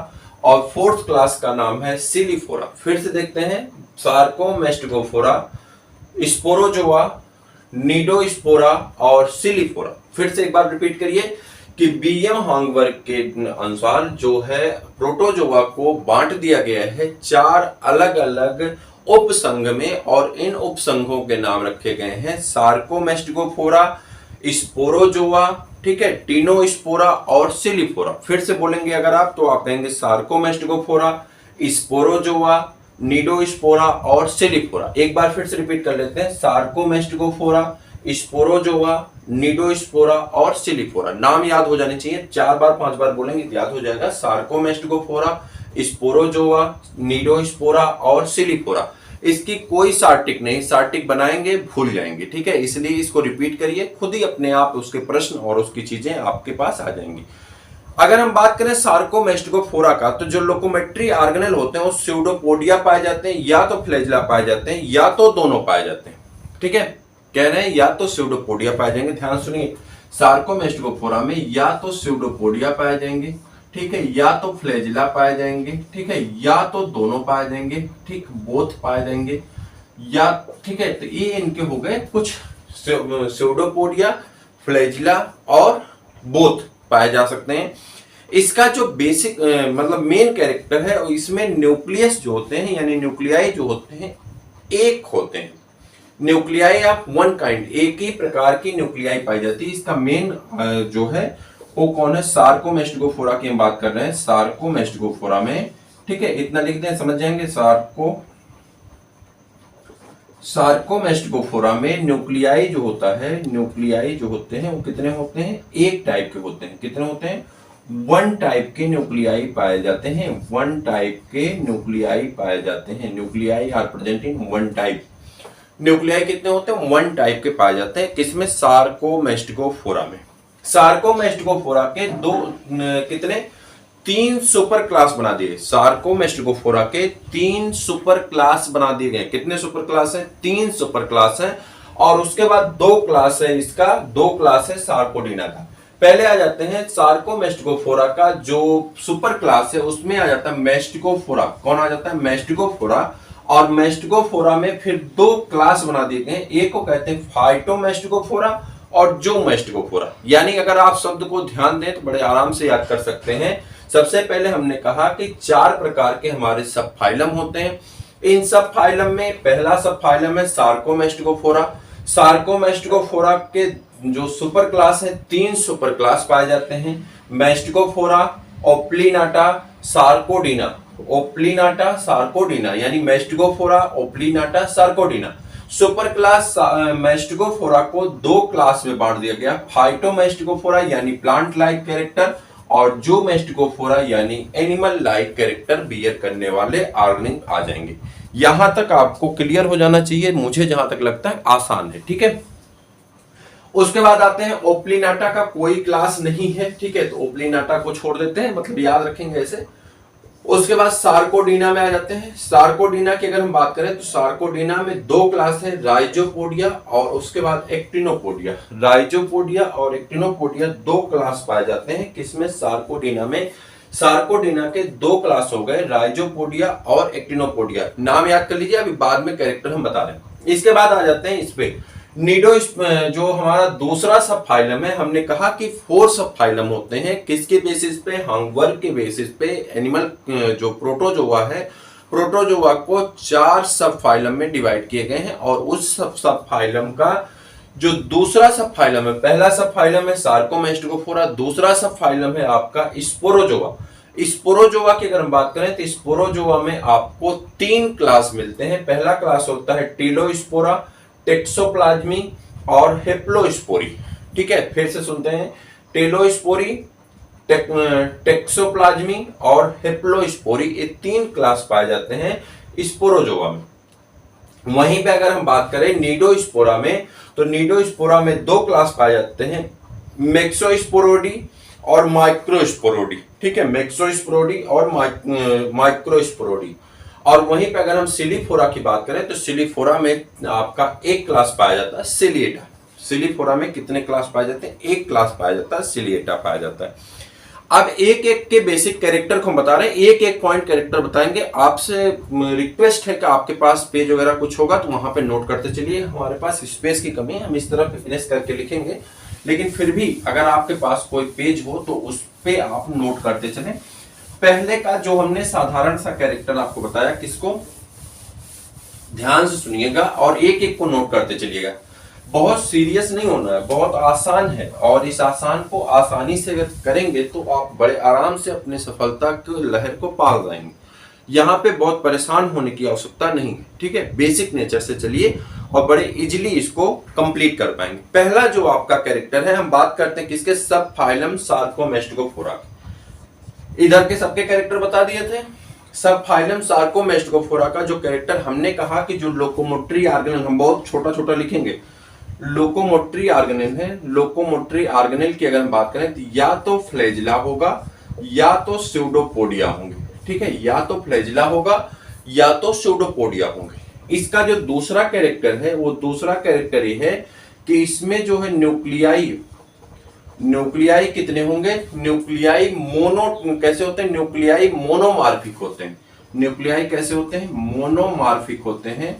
और फोर्थ क्लास का नाम है सिलिफोरा। फिर से देखते हैं, सार्कोमेस्टिगोफोरा, स्पोरोजोआ, निडोस्पोरा और सिलिफोरा। फिर से एक बार रिपीट करिए कि बीएम हंगवर्क के अनुसार जो है प्रोटोजोआ को बांट दिया गया है 4 अलग अलग उपसंघ में और इन उपसंघों के नाम रखे गए हैं सार्कोमेस्टिगोफोरा, स्पोरोजोआ, ठीक है, टिनोस्पोरा और सिलिफोरा। फिर से बोलेंगे अगर आप तो आप कहेंगे सार्कोमेस्टिगोफोरा, स्पोरोजोआ, निडोस्पोरा और सिलिफोरा। एक बार फिर से रिपीट कर लेते हैं, सार्कोमेस्टिगोफोरा, स्पोरोजोआ, निडोस्पोरा और सिलिफोरा। नाम याद हो जाने चाहिए, 4 बार 5 बार बोलेंगे याद हो जाएगा। सार्कोमेस्टिगोफोरा, स्पोरोजोआ, निडोस्पोरा और सिलिफोरा। इसकी कोई सार्टिक नहीं, सार्टिक बनाएंगे भूल जाएंगे। ठीक है, इसलिए इसको रिपीट करिए, खुद ही अपने आप उसके प्रश्न और उसकी चीजें आपके पास आ जाएंगी। अगर हम बात करें सार्कोमेस्टिगोफोरा का, तो जो लोकोमेट्री ऑर्गेनेल होते हैं वो स्यूडोपोडिया पाए जाते हैं, या तो फ्लैजिला पाए जाते हैं, या तो दोनों पाए जाते हैं। ठीक है, कह रहे हैं या तो स्यूडोपोडिया पाए जाएंगे। ध्यान सुनिए, सार्कोमेस्टिगोफोरा में या तो स्यूडोपोडिया पाए जाएंगे, ठीक है, या तो फ्लैजिला पाए जाएंगे, ठीक है, या तो दोनों पाए जाएंगे, ठीक, बोथ पाए जाएंगे, या ठीक है। तो ये इनके हो गए कुछ, स्यूडोपोडिया, फ्लैजिला और बोथ पाए जा सकते हैं। इसका जो बेसिक मतलब मेन कैरेक्टर है, इसमें न्यूक्लियस जो होते हैं यानी न्यूक्लियाई जो होते हैं एक होते हैं। न्यूक्लियाई ऑफ वन काइंड, एक ही प्रकार की न्यूक्लियाई पाई जाती है। इसका मेन जो है वो कौन है, सार्कोमेस्टिकोफोरा की हम बात कर रहे हैं, सार्कोमेस्टिकोफोरा में। ठीक है, इतना लिखते हैं, समझ जाएंगे। सार्कोमेस्टिकोफोरा में न्यूक्लियाई जो होता है, न्यूक्लियाई जो होते हैं वो कितने होते हैं, एक टाइप के होते हैं। कितने होते हैं, वन टाइप के न्यूक्लियाई पाए जाते हैं, वन टाइप के न्यूक्लियाई पाए जाते हैं। Nuclei are present in one type. Nuclei कितने होते हैं, वन टाइप के पाए जाते हैं। किसमें, सार्कोमेस्टिकोफोरा में। सार्कोमेस्टिकोफोरा के कितने, 3 सुपर क्लास बना दिए। सार्कोमेस्टिकोफोरा के 3 सुपर क्लास बना दिए गए। कितने सुपर क्लास है, 3 सुपर क्लास है। और उसके बाद 2 क्लास है, इसका 2 क्लास है सार्कोडीना का। पहले आ जाते हैं सार्कोमेस्टिकोफोरा का जो सुपर क्लास है, उसमें आ जाता है मेस्टिकोफोरा। कौन आ जाता है, मेस्टिकोफोरा। और मेस्टिकोफोरा में फिर 2 क्लास बना दिए गए। एक को कहते हैं फाइटोमेस्टिकोफोरा और जो मेस्टिकोफोरा। यानी अगर आप शब्द को ध्यान दें तो बड़े आराम से याद कर सकते हैं। सबसे पहले हमने कहा कि 4 प्रकार के हमारे सब फाइलम होते हैं। इन सब फाइलम में पहला सब फाइलम है सार्कोमेस्टिकोफोरा। सार्कोमेस्टिकोफोरा के जो सुपर क्लास है, 3 सुपर क्लास पाए जाते हैं। मेस्टिकोफोरा, ओप्लिनाटा, सार्कोडीना। ओप्लिनाटा, सार्कोडीना, यानी मेस्टिकोफोरा, ओप्लिनाटा, सार्कोडीना। सुपर क्लास मेस्टिकोफोरा को 2 क्लास में बांट दिया गया। फाइटोमेस्टिकोफोरा यानी प्लांट लाइक कैरेक्टर, और जो मेस्टिकोफोरा यानी एनिमल लाइक कैरेक्टर बियर करने वाले ऑर्गेनिज्म आ जाएंगे। यहां तक आपको क्लियर हो जाना चाहिए, मुझे जहां तक लगता है आसान है। ठीक है, उसके बाद आते हैं ओप्लिनाटा का कोई क्लास नहीं है। ठीक है, तो ओप्लिनाटा को छोड़ देते हैं, मतलब याद रखेंगे ऐसे। उसके बाद सार्कोडीना में आ जाते हैं। सार्कोडीना की अगर हम बात करें तो सार्कोडीना में 2 क्लास है, राइजोपोडिया और उसके बाद एक्टिनोपोडिया। राइजोपोडिया और एक्टिनोपोडिया 2 क्लास पाए जाते हैं। किसमें, सार्कोडीना में। सार्कोडीना के 2 क्लास हो गए, राइजोपोडिया और एक्टिनोपोडिया। नाम याद कर लीजिए, अभी बाद में कैरेक्टर हम बता रहे हैं। इसके बाद आ जाते हैं इस पे निडो, जो हमारा दूसरा सब फाइलम है। हमने कहा कि 4 सब फाइलम होते हैं। किसके बेसिस पे, हंगवर्क के बेसिस पे। एनिमल जो प्रोटोजोआ है, प्रोटोजोआ को 4 सब फाइलम में डिवाइड किए गए हैं। और उस सब फाइलम का जो दूसरा सब फाइलम है, पहला सब फाइलम है सार्कोमेस्टिकोफोरा, दूसरा सब फाइलम है आपका स्पोरोजोआ। स्पोरोजोआ की अगर हम बात करें तो स्पोरोजोआ में आपको 3 क्लास मिलते हैं। पहला क्लास होता है टीलोस्पोरा, टेक्सोप्लाज्मी और हेप्लोस्पोरी। ठीक है, फिर से सुनते हैं, टेलोस्पोरी, टेक्सोप्लाज्मी और हेप्लोस्पोरी, ये 3 क्लास पाए जाते हैं स्पोरोजोआ में। वहीं पे अगर हम बात करें नीडोस्पोरा में, तो नीडोस्पोरा में 2 क्लास पाए जाते हैं, मेक्सोस्पोरोडी और माइक्रोस्पोरोडी। ठीक है, मेक्सोस्पोरोडी और माइक्रोस्पोरोडी। और वहीं पे अगर हम सिलीफोरा की बात करें तो सिलीफोरा में आपका 1 क्लास पाया जाता है, सिलिएटा। सिलीफोरा में कितने क्लास पाए जाते हैं, 1 क्लास पाया जाता है, सिलिएटा पाया जाता है। अब एक एक के बेसिक कैरेक्टर को हम बता रहे हैं, एक एक पॉइंट कैरेक्टर बताएंगे। आपसे रिक्वेस्ट है कि आपके पास पेज वगैरह कुछ होगा तो वहां पे नोट करते चलिए। हमारे पास स्पेस की कमी है, हम इस तरह फिनिश करके लिखेंगे, लेकिन फिर भी अगर आपके पास कोई पेज हो तो उस पे आप नोट करते चलें। पहले का जो हमने साधारण सा कैरेक्टर आपको बताया, किसको, ध्यान से सुनिएगा और एक एक को नोट करते चलिएगा। बहुत सीरियस नहीं होना है, बहुत आसान है। और इस आसान को आसानी से अगर करेंगे तो आप बड़े आराम से अपने सफलता की लहर को पार जाएंगे। यहाँ पे बहुत परेशान होने की आवश्यकता नहीं है। ठीक है, बेसिक नेचर से चलिए और बड़े इजीली इसको कंप्लीट कर पाएंगे। पहला जो आपका कैरेक्टर है, हम बात करते हैं किसके, सब फाइलम सार्कोमेस्टिकोफोरा। इधर के सबके कैरेक्टर बता दिए थे। सब फाइलम सार्कोमेस्टिकोफोरा का जो कैरेक्टर, हमने कहा कि जो लोकोमोटरी ऑर्गेनेल, हम बहुत छोटा छोटा लिखेंगे, लोकोमोटरी ऑर्गेनेल है। लोकोमोटरी ऑर्गेनेल की अगर हम बात करें तो या तो फ्लैजिला होगा या तो स्यूडोपोडिया होंगे। ठीक है, या तो फ्लैजिला होगा या तो स्यूडोपोडिया होंगे। इसका जो दूसरा कैरेक्टर है, वो दूसरा कैरेक्टर ये है कि इसमें जो है न्यूक्लियाई कितने होंगे, न्यूक्लियाई मोनो कैसे होते हैं, न्यूक्लियाई मोनोमार्फिक होते हैं। न्यूक्लियाई कैसे होते हैं, मोनोमार्फिक होते हैं।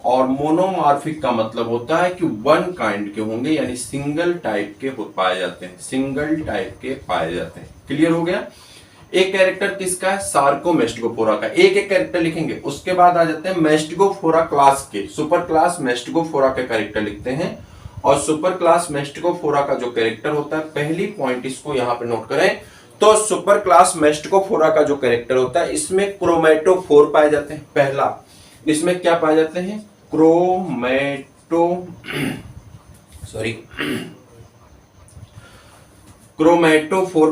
और मोनोमार्फिक का मतलब होता है कि 1 काइंड के होंगे, यानी सिंगल टाइप के पाए जाते हैं, सिंगल टाइप के पाए जाते हैं। क्लियर हो गया। एक कैरेक्टर किसका है, सार्कोमेस्टिगोफोरा का। एक एक कैरेक्टर लिखेंगे, उसके बाद आ जाते हैं मेस्टिगोफोरा क्लास के, सुपर क्लास मेस्टिगोफोरा के कैरेक्टर लिखते हैं। और सुपर क्लास मेस्टिगोफोरा का जो कैरेक्टर होता है, पहली पॉइंट इसको यहां पे नोट करें, तो सुपर क्लास मेस्टिगोफोरा का जो कैरेक्टर होता है, इसमें क्रोमेटोफोर पाए जाते हैं। पहला, इसमें क्या पाए जाते हैं, क्रोमेटोफोर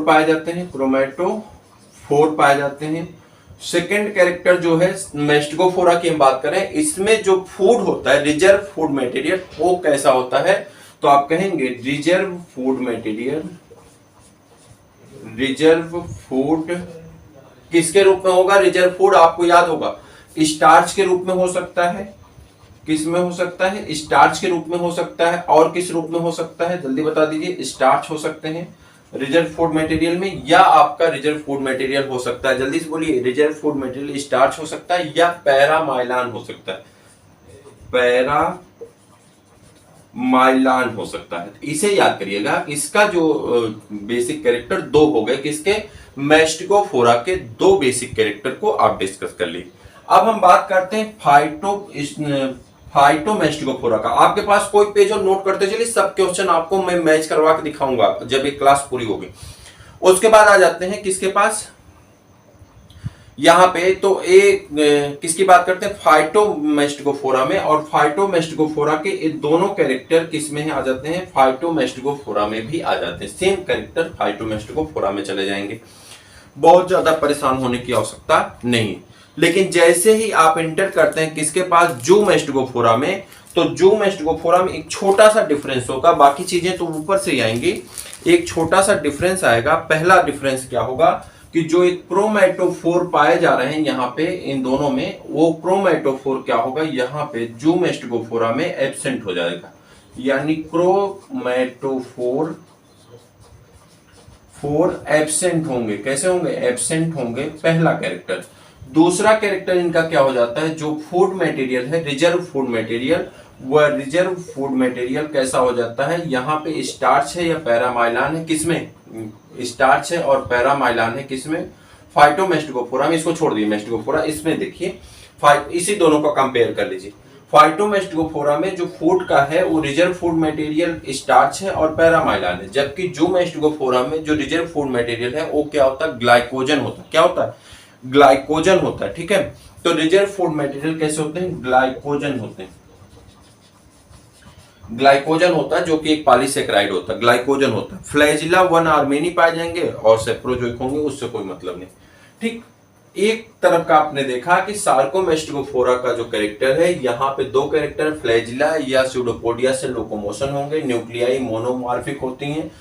पाए जाते हैं, क्रोमेटोफोर पाए जाते हैं। सेकेंड कैरेक्टर जो है मेस्टिगोफोरा की हम बात करें, इसमें जो फूड होता है, रिजर्व फूड मटेरियल, वो कैसा होता है, तो आप कहेंगे reserve food material, reserve food किसके रूप में होगा, रिजर्व फूड आपको याद होगा स्टार्च के रूप में हो सकता है, किस में हो सकता है, स्टार्च के रूप में हो सकता है, और किस रूप में हो सकता है, जल्दी बता दीजिए, स्टार्च हो सकते हैं रिजर्व फूड मटेरियल में, या आपका रिजर्व फूड मटेरियल हो सकता है, जल्दी से बोलिए, रिजर्व फूड मटेरियल स्टार्च हो सकता है या पैरामाइलान हो सकता है, पैरामाइलान हो सकता है। इसे याद करिएगा, इसका जो बेसिक कैरेक्टर दो हो गए, किसके, मेस्टिगोफोरा के दो बेसिक कैरेक्टर को आप डिस्कस कर ली। अब हम बात करते हैं फाइटोमेस्टिगोफोरा का। आपके पास कोई पेज और नोट करते चलिए, सब क्वेश्चन आपको मैं मैच करवा के दिखाऊंगा जब ये क्लास पूरी होगी। उसके बाद आ जाते हैं किसके पास, यहां पे तो एक किसकी बात करते हैं, फाइटोमेस्टिगोफोरा में। और फाइटोमेस्टिगोफोरा के ये दोनों कैरेक्टर किसमें आ जाते हैं, फाइटोमेस्टिगोफोरा में भी आ जाते हैं, सेम कैरेक्टर फाइटोमेस्टिगोफोरा में चले जाएंगे। बहुत ज्यादा परेशान होने की आवश्यकता नहीं। लेकिन जैसे ही आप एंटर करते हैं किसके पास, जूमेस्टिगोफोरा में, तो जूमेस्टिगोफोरा में एक छोटा सा डिफरेंस होगा, बाकी चीजें तो ऊपर से ही आएंगी, एक छोटा सा डिफरेंस आएगा। पहला डिफरेंस क्या होगा कि जो एक क्रोमेटोफोर पाए जा रहे हैं यहाँ पे इन दोनों में, वो क्रोमेटोफोर क्या होगा, यहाँ पे जूमेस्टिगोफोरा में एब्सेंट हो जाएगा, यानी क्रोमेटोफोर एब्सेंट होंगे। कैसे होंगे, एब्सेंट होंगे, पहला कैरेक्टर। दूसरा कैरेक्टर इनका क्या हो जाता है, जो फूड मटेरियल है, रिजर्व फूड मटेरियल, वह रिजर्व फूड मटेरियल कैसा हो जाता है, यहाँ पे स्टार्च है या पैरामाइलान है, किसमें, स्टार्च है और पैरामाइलान है, किसमें, फाइटोमेस्टिगोफोरा में। इसको छोड़ दिए मेस्टिगोफोरा, इसमें देखिए इसी दोनों को कंपेयर कर लीजिए। फाइटोमेस्टिगोफोरा में जो फूड का है वो रिजर्व फूड मटेरियल स्टार्च है और पैरामाइलान है, जबकि जूमेस्टिगोफोरा में जो रिजर्व फूड मटेरियल है वो क्या होता है, ग्लाइकोजन होता है। क्या होता है, ग्लाइकोजन होता है, ठीक है। तो रिजर्व फूड मटेरियल कैसे होते हैं, ग्लाइकोजन होते हैं, ग्लाइकोजन होता है, जो कि एक पॉलीसेकेराइड होता है, ग्लाइकोजन होता है। फ्लैजिला 1 आर्मेनी पाए जाएंगे और सेप्रोजोइक होंगे, उससे कोई मतलब नहीं, ठीक। एक तरफ का आपने देखा कि सार्कोमेस्टिगोफोरा का जो कैरेक्टर है, यहाँ पे दो कैरेक्टर फ्लैजिला या स्यूडोपोडिया से लोकोमोशन होंगे, न्यूक्लियाई मोनोमॉर्फिक होती हैं।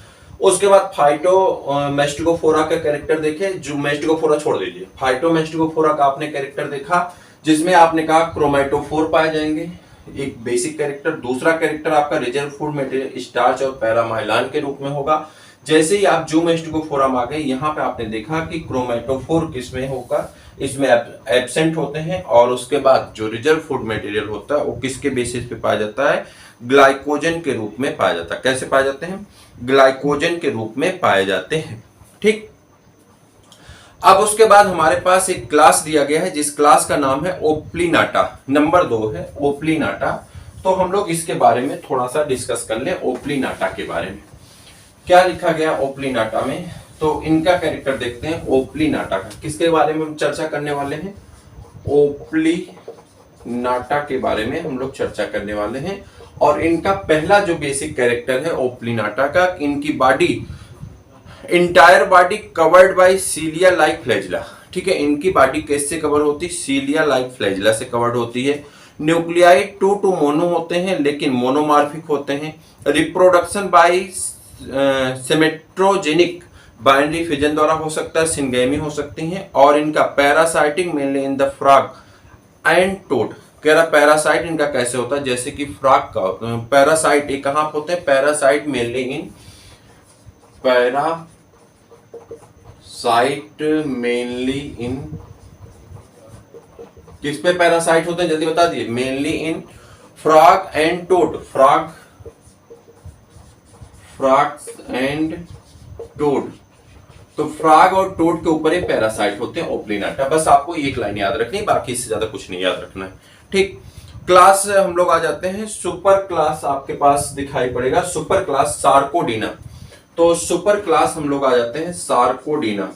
उसके बाद फाइटोमेस्टिगोफोरा का कैरेक्टर देखे, जो मेस्टिगोफोरा छोड़ दीजिए, फाइटोमेस्टिगोफोरा का आपने कैरेक्टर देखा, जिसमें आपने कहा क्रोमेटोफोर पाए जाएंगे, एक बेसिक कैरेक्टर। दूसरा कैरेक्टर आपका रिजर्व फूड मटेरियल स्टार्च और पैरामाइलान के रूप में होगा। जैसे ही आप जूमेस्टिगोफोरा में आ गए, यहाँ पे आपने देखा कि क्रोमेटोफोर किसमें होगा, इसमें एब्सेंट होते हैं। और उसके बाद जो रिजर्व फूड मटेरियल होता है वो किसके बेसिस पे पाया जाता है, ग्लाइकोजन के रूप में पाया जाता है। कैसे पाए जाते हैं, ग्लाइकोजन के रूप में पाए जाते हैं, ठीक। अब उसके बाद हमारे पास एक क्लास दिया गया है, जिस क्लास का नाम है ओप्लिनाटा, नंबर 2 है ओप्लिनाटा। तो हम लोग इसके बारे में थोड़ा सा डिस्कस कर लें, ओप्लिनाटा के बारे में क्या लिखा गया ओप्लिनाटा में। तो इनका कैरेक्टर देखते हैं ओप्लिनाटा का, किसके बारे में हम चर्चा करने वाले हैं, ओप्लिनाटा के बारे में हम लोग चर्चा करने वाले हैं। और इनका पहला जो बेसिक कैरेक्टर है ओप्लिनाटा का, इनकी body, entire body covered by cilia like flagella, ठीक है। इनकी बॉडी कैसे कवर होती है, सीलिया लाइक फ्लैजिला से कवर्ड होती है। न्यूक्लियाई 2 to मोनो होते हैं, लेकिन मोनोमॉर्फिक होते हैं। रिप्रोडक्शन बाय सिमेट्रोजेनिक बाइनरी फिजन द्वारा हो सकता है, सिंगेमी हो सकती हैं। और इनका parasiting mainly in the frog and toad, कह रहा पैरासाइट इनका कैसे होता है, जैसे कि फ्रॉग का पैरासाइट ये कहां होते हैं, parasite mainly in, parasite mainly in, किस पे पैरासाइट होते हैं जल्दी बता दिए, mainly in frog and toad, frog and toad, तो फ्रॉग और टोड के ऊपर ये पैरासाइट होते हैं ओपलिनाटा। बस आपको एक लाइन याद रखनी, बाकी इससे ज्यादा कुछ नहीं याद रखना है। ठीक, क्लास हम लोग आ जाते हैं। सुपर क्लास आपके पास दिखाई पड़ेगा, सुपर क्लास सार्कोडीना। तो सुपर क्लास हम लोग आ जाते हैं सार्कोडीना।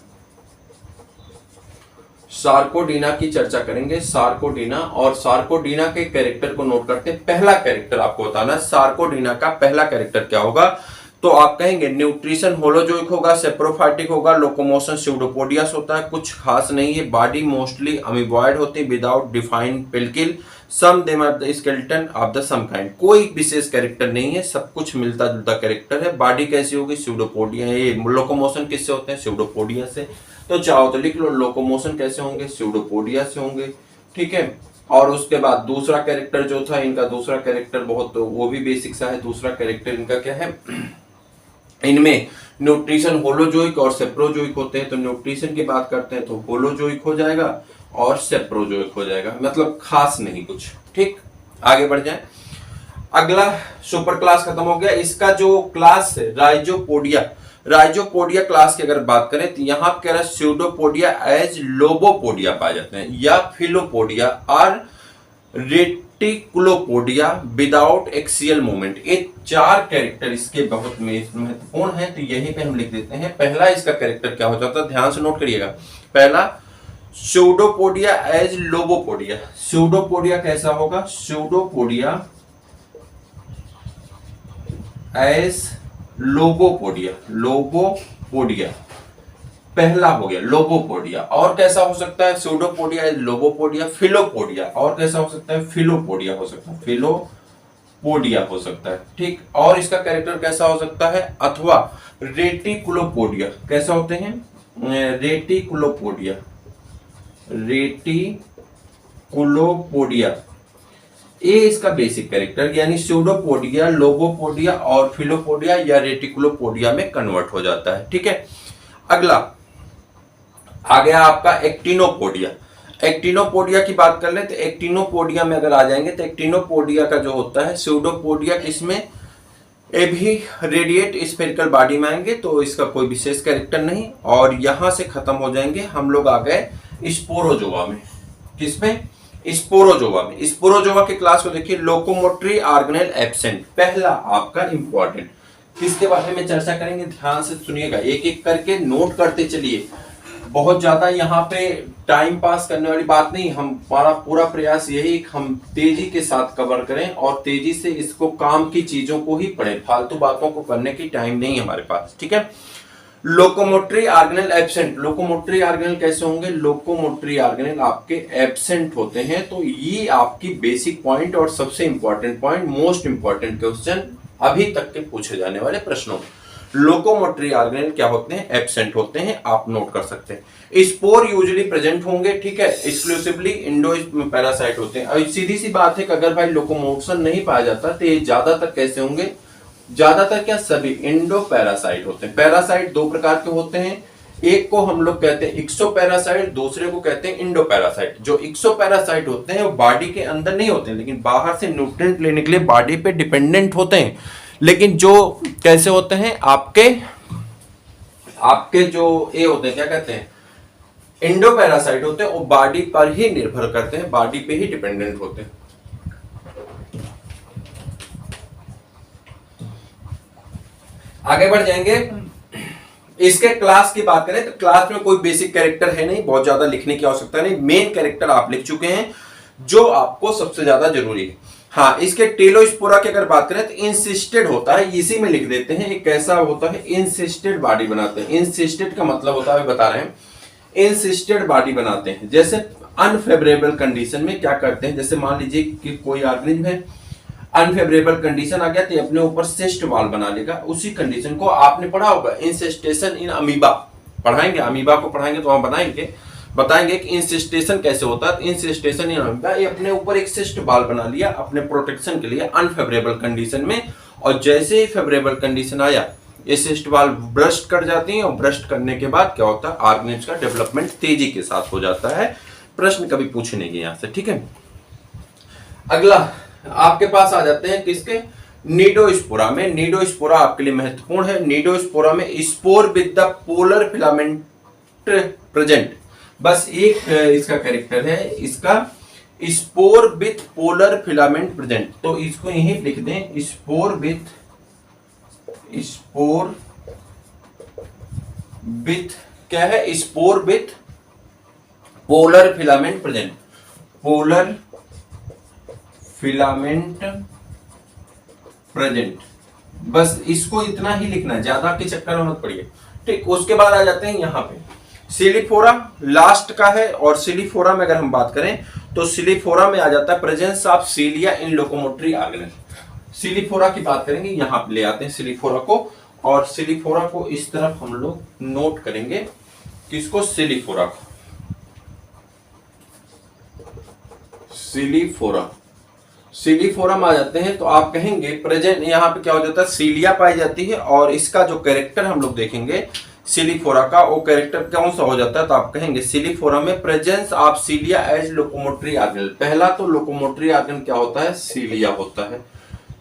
सार्कोडीना की चर्चा करेंगे, सार्कोडीना। और सार्कोडीना के कैरेक्टर को नोट करते हैं। पहला कैरेक्टर आपको बताना है, सार्कोडीना का पहला कैरेक्टर क्या होगा। तो आप कहेंगे न्यूट्रिशन होलोजोइक होगा, सेप्रोफाइटिक होगा, लोकोमोशन स्यूडोपोडियस होता है, कुछ खास नहीं है। बॉडी मोस्टली अमीबॉइड होती है without defined pellicle, some them are the skeleton of the some kind. कोई विशेष कैरेक्टर नहीं है, सब कुछ मिलता जुलता कैरेक्टर है। बॉडी कैसी होगी, स्यूडोपोडिया। ये लोकोमोशन किससे होते हैं, स्यूडोपोडिया से। तो चाहो तो लिख लो, लोकोमोशन कैसे होंगे, स्यूडोपोडिया से होंगे। ठीक है, और उसके बाद दूसरा कैरेक्टर जो था इनका, दूसरा कैरेक्टर बहुत वो भी बेसिक सा है। दूसरा कैरेक्टर इनका क्या है, इनमें न्यूट्रिशन होलोजोइक और सेप्रोजोइक होते हैं। तो न्यूट्रिशन की बात करते हैं तो होलोजोइक हो जाएगा और सेप्रोजोइक हो जाएगा, मतलब खास नहीं कुछ। ठीक, आगे बढ़ जाए। अगला सुपर क्लास खत्म हो गया। इसका जो क्लास है राइजोपोडिया, राइजोपोडिया क्लास की अगर बात करें तो यहां कह रहा है स्यूडोपोडिया एज लोबोपोडिया पाए जाते हैं, या फिलोपोडिया और रेटिकुलोपोडिया विदाउट एक्सियल मूवमेंट। ये चार कैरेक्टर इसके बहुत महत्वपूर्ण हैं, तो यहीं पे हम लिख देते हैं। पहला इसका कैरेक्टर क्या हो जाता है, ध्यान से नोट करिएगा। पहला स्यूडोपोडिया एज लोबोपोडिया। स्यूडोपोडिया कैसा होगा, स्यूडोपोडिया एज लोबोपोडिया, लोबोपोडिया पहला हो गया लोबोपोडिया। और कैसा हो सकता है, स्यूडोपोडिया एज लोबोपोडिया, फिलोपोडिया। और कैसा हो सकता है, फिलोपोडिया हो सकता है, फिलोपोडिया हो सकता है। ठीक, और इसका कैरेक्टर कैसा हो सकता है, अथवा रेटिकुलोपोडिया। कैसा होते हैं, रेटिकुलोपोडिया, रेटिकुलोपोडिया। ये इसका बेसिक कैरेक्टर, यानी स्यूडोपोडिया, लोबोपोडिया और फिलोपोडिया या रेटिकुलोपोडिया में कन्वर्ट हो जाता है। ठीक है, अगला आ गया आपका एक्टिनोपोडिया। एक्टिनोपोडिया की बात कर ले तो एक्टिनोपोडिया में अगर आ जाएंगे तो एक्टिनोपोडिया का जो होता है स्यूडोपोडिया, इसमें ये भी रेडिएट स्फेरिकल बॉडी में आएंगे, तो इसका कोई विशेष कैरेक्टर नहीं। और यहां से खत्म हो जाएंगे, हम लोग आ गए स्पोरोजोआ में। किसमें, स्पोरोजोआ में। स्पोरोजोआ के क्लास को देखिए, लोकोमोटरी ऑर्गेनेल एब्सेंट। पहला आपका इंपॉर्टेंट, किसके बारे में चर्चा करेंगे, ध्यान से सुनिएगा, एक एक करके नोट करते चलिए। बहुत ज्यादा यहाँ पे टाइम पास करने वाली बात नहीं, हमारा पूरा प्रयास यही हम तेजी के साथ कवर करें और तेजी से इसको काम की चीजों को ही पढ़ें, फालतू बातों को करने की टाइम नहीं हमारे पास। ठीक है, locomotory organelle absent. Locomotory organelle कैसे होंगे, लोकोमोटरी ऑर्गेनेल आपके एब्सेंट होते हैं। तो ये आपकी बेसिक पॉइंट और सबसे important point, most important question अभी तक के पूछे जाने वाले प्रश्नों। लोकोमोटरी ऑर्गेनेल क्या होते हैं, एब्सेंट होते हैं, आप नोट कर सकते हैं। स्पोर यूजुअली प्रेजेंट होंगे। ठीक है, एक्सक्लूसिवली इंडो पैरासाइट होते हैं। अब सीधी सी बात है कि अगर भाई लोकोमोशन नहीं पाया जाता तो ये ज्यादातर कैसे होंगे, ज्यादातर क्या, सभी इंडो पैरासाइट होते हैं। पैरासाइट दो प्रकार के होते हैं, एक को हम लोग कहते हैं इक्सो पैरासाइट, दूसरे को कहते हैं इंडो पैरासाइट। जो इक्सो पैरासाइट होते हैं वो बॉडी के अंदर नहीं होते हैं, लेकिन बाहर से न्यूट्रिएंट लेने के लिए बॉडी पे डिपेंडेंट होते हैं। लेकिन जो कैसे होते हैं, आपके जो ये होते हैं, क्या कहते हैं, इंडो पैरासाइट होते हैं, वो बॉडी पर ही निर्भर करते हैं, बॉडी पे ही डिपेंडेंट होते हैं। आगे बढ़ जाएंगे। इसके क्लास की बात करें तो क्लास में कोई बेसिक कैरेक्टर है नहीं, बहुत ज्यादा लिखने की आवश्यकता नहीं, मेन कैरेक्टर आप लिख चुके हैं जो आपको सबसे ज्यादा जरूरी है। हाँ, इसके टेलोस्पोरा की अगर बात करें तो इंसिस्टेड होता है, इसी में लिख देते हैं। एक कैसा होता है, इंसिस्टेड बॉडी बनाते हैं। इंसिस्टेड का मतलब होता है, बता रहे हैं, इंसिस्टेड बॉडी बनाते हैं। जैसे अनफेवरेबल कंडीशन में क्या करते हैं, जैसे मान लीजिए कि कोई ऑर्गेनिज्म है, अनफेवरेबल कंडीशन आ गया तो अपने ऊपर सिस्ट वॉल बना लेगा। उसी कंडीशन को आपने पढ़ा होगा, इंसिस्टेशन इन अमीबा पढ़ाएंगे, अमीबा को पढ़ाएंगे तो हम बताएंगे कि इंसिस्टेशन कैसे होता है। इंसिस्टेशन इन अमीबा, ये अपने ऊपर एक सिस्ट वॉल बना लिया अपने प्रोटेक्शन के लिए अनफेवरेबल कंडीशन में, और जैसे ही फेवरेबल कंडीशन आया ये सिस्ट वॉल ब्रस्ट कर जाती है, और ब्रस्ट करने के बाद क्या होता है, ऑर्गेनिज्म का डेवलपमेंट तेजी के साथ हो जाता है। प्रश्न कभी पूछे नहीं गए यहां से। ठीक है, अगला आपके पास आ जाते हैं किसके, नीडोस्पोरा में, नीडोस्पोरा आपके लिए महत्वपूर्ण है। नीडोस्पोरा में spore with the polar filament present, बस एक इसका कैरेक्टर है, इसका spore with polar filament present, तो इसको यहीं लिख दें, स्पोर विथ क्या है, spore with polar filament present, polar filament present, बस इसको इतना ही लिखना है, ज्यादा के चक्कर में मत पड़िए। ठीक, उसके बाद आ जाते हैं यहाँ पे सिलीफोरा, लास्ट का है। और सिलीफोरा में अगर हम बात करें तो सिलीफोरा में आ जाता है presence of cilia in locomotory organelle. Ciliophora की बात करेंगे, यहां पे ले आते हैं सिलीफोरा को, और सिलीफोरा को इस तरफ हम लोग नोट करेंगे, किसको, सिलीफोरा को, सिलीफोरा। सिलीफोरा में आ जाते हैं तो आप कहेंगे प्रेजेंट, यहाँ पे क्या हो जाता है, सीलिया पाई जाती है, और इसका जो कैरेक्टर हम लोग देखेंगे सिलीफोरा का, वो कैरेक्टर कौन सा हो जाता है, तो आप कहेंगे सिलीफोरा में presence of cilia as locomotory organelle. पहला तो लोकोमोटरी ऑर्गेनल क्या होता है, सीलिया होता है।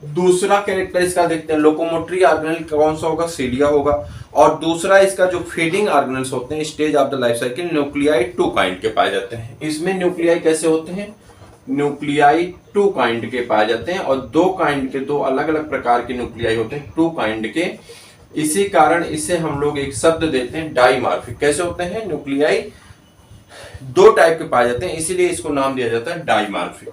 दूसरा कैरेक्टर इसका देखते हैं, लोकोमोटरी ऑर्गेनल कौन सा होगा, सीलिया होगा। और दूसरा इसका जो फीडिंग ऑर्गेनल्स होते हैं stage of the life cycle, nuclei 2 kind के पाए जाते हैं। इसमें न्यूक्लियाई कैसे होते हैं, न्यूक्लियाई 2 काइंड के पाए जाते हैं, और 2 काइंड के, 2 अलग अलग प्रकार के न्यूक्लियाई होते हैं, 2 काइंड के। इसी कारण इसे हम लोग एक शब्द देते हैं डाइमार्फिक। कैसे होते हैं, न्यूक्लियाई 2 टाइप के पाए जाते हैं, इसीलिए इसको नाम दिया जाता है डाइमार्फिक।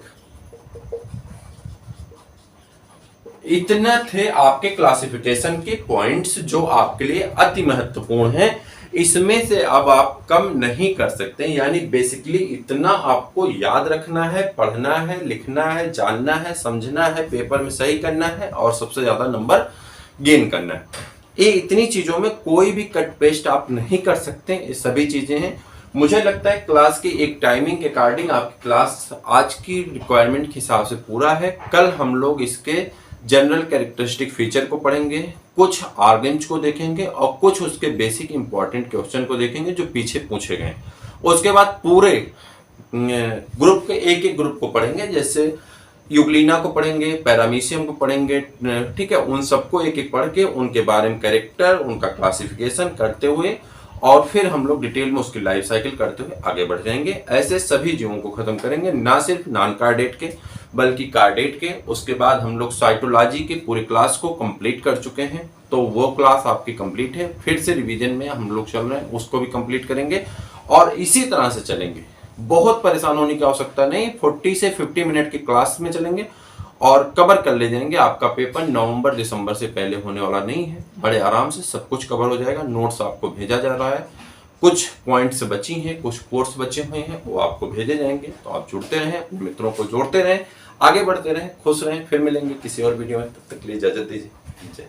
इतना थे आपके क्लासिफिकेशन के पॉइंट्स जो आपके लिए अति महत्वपूर्ण हैं। इसमें से अब आप कम नहीं कर सकते, यानी बेसिकली इतना आपको याद रखना है, पढ़ना है, लिखना है, जानना है, समझना है, पेपर में सही करना है, और सबसे ज्यादा नंबर गेन करना है। ये इतनी चीजों में कोई भी कट पेस्ट आप नहीं कर सकते, ये सभी चीजें हैं। मुझे लगता है क्लास की एक टाइमिंग के अकॉर्डिंग आपकी क्लास आज की रिक्वायरमेंट के हिसाब से पूरा है। कल हम लोग इसके जनरल कैरेक्टरिस्टिक फीचर को पढ़ेंगे, कुछ आर्गन्स को देखेंगे, और कुछ उसके बेसिक इंपॉर्टेंट क्वेश्चन को देखेंगे जो पीछे पूछे गए। उसके बाद पूरे ग्रुप के एक ग्रुप को पढ़ेंगे, जैसे यूग्लिना को पढ़ेंगे, पैरामीशियम को पढ़ेंगे, ठीक है, उन सबको एक एक पढ़ के उनके बारे में कैरेक्टर, उनका क्लासिफिकेशन करते हुए, और फिर हम लोग डिटेल में उसकी लाइफ साइकिल करते हुए आगे बढ़ जाएंगे। ऐसे सभी जीवों को खत्म करेंगे, ना सिर्फ नॉन कार्डेट के बल्कि कार्डेट के। उसके बाद हम लोग साइटोलॉजी के पूरी क्लास को कंप्लीट कर चुके हैं, तो वो क्लास आपकी कंप्लीट है। फिर से रिवीजन में हम लोग चल रहे हैं, उसको भी कंप्लीट करेंगे, और इसी तरह से चलेंगे। बहुत परेशान होने की आवश्यकता नहीं, 40 से 50 मिनट की क्लास में चलेंगे और कवर कर ले जाएंगे। आपका पेपर नवंबर दिसंबर से पहले होने वाला नहीं है, बड़े आराम से सब कुछ कवर हो जाएगा। नोट्स आपको भेजा जा रहा है, कुछ पॉइंट्स बची हैं, कुछ कोर्स बचे हुए हैं, वो आपको भेजे जाएंगे। तो आप जुड़ते रहें, अपने मित्रों को जोड़ते रहें, आगे बढ़ते रहें, खुश रहें। फिर मिलेंगे किसी और वीडियो में, तब तक के लिए इजाजत दीजिए। जय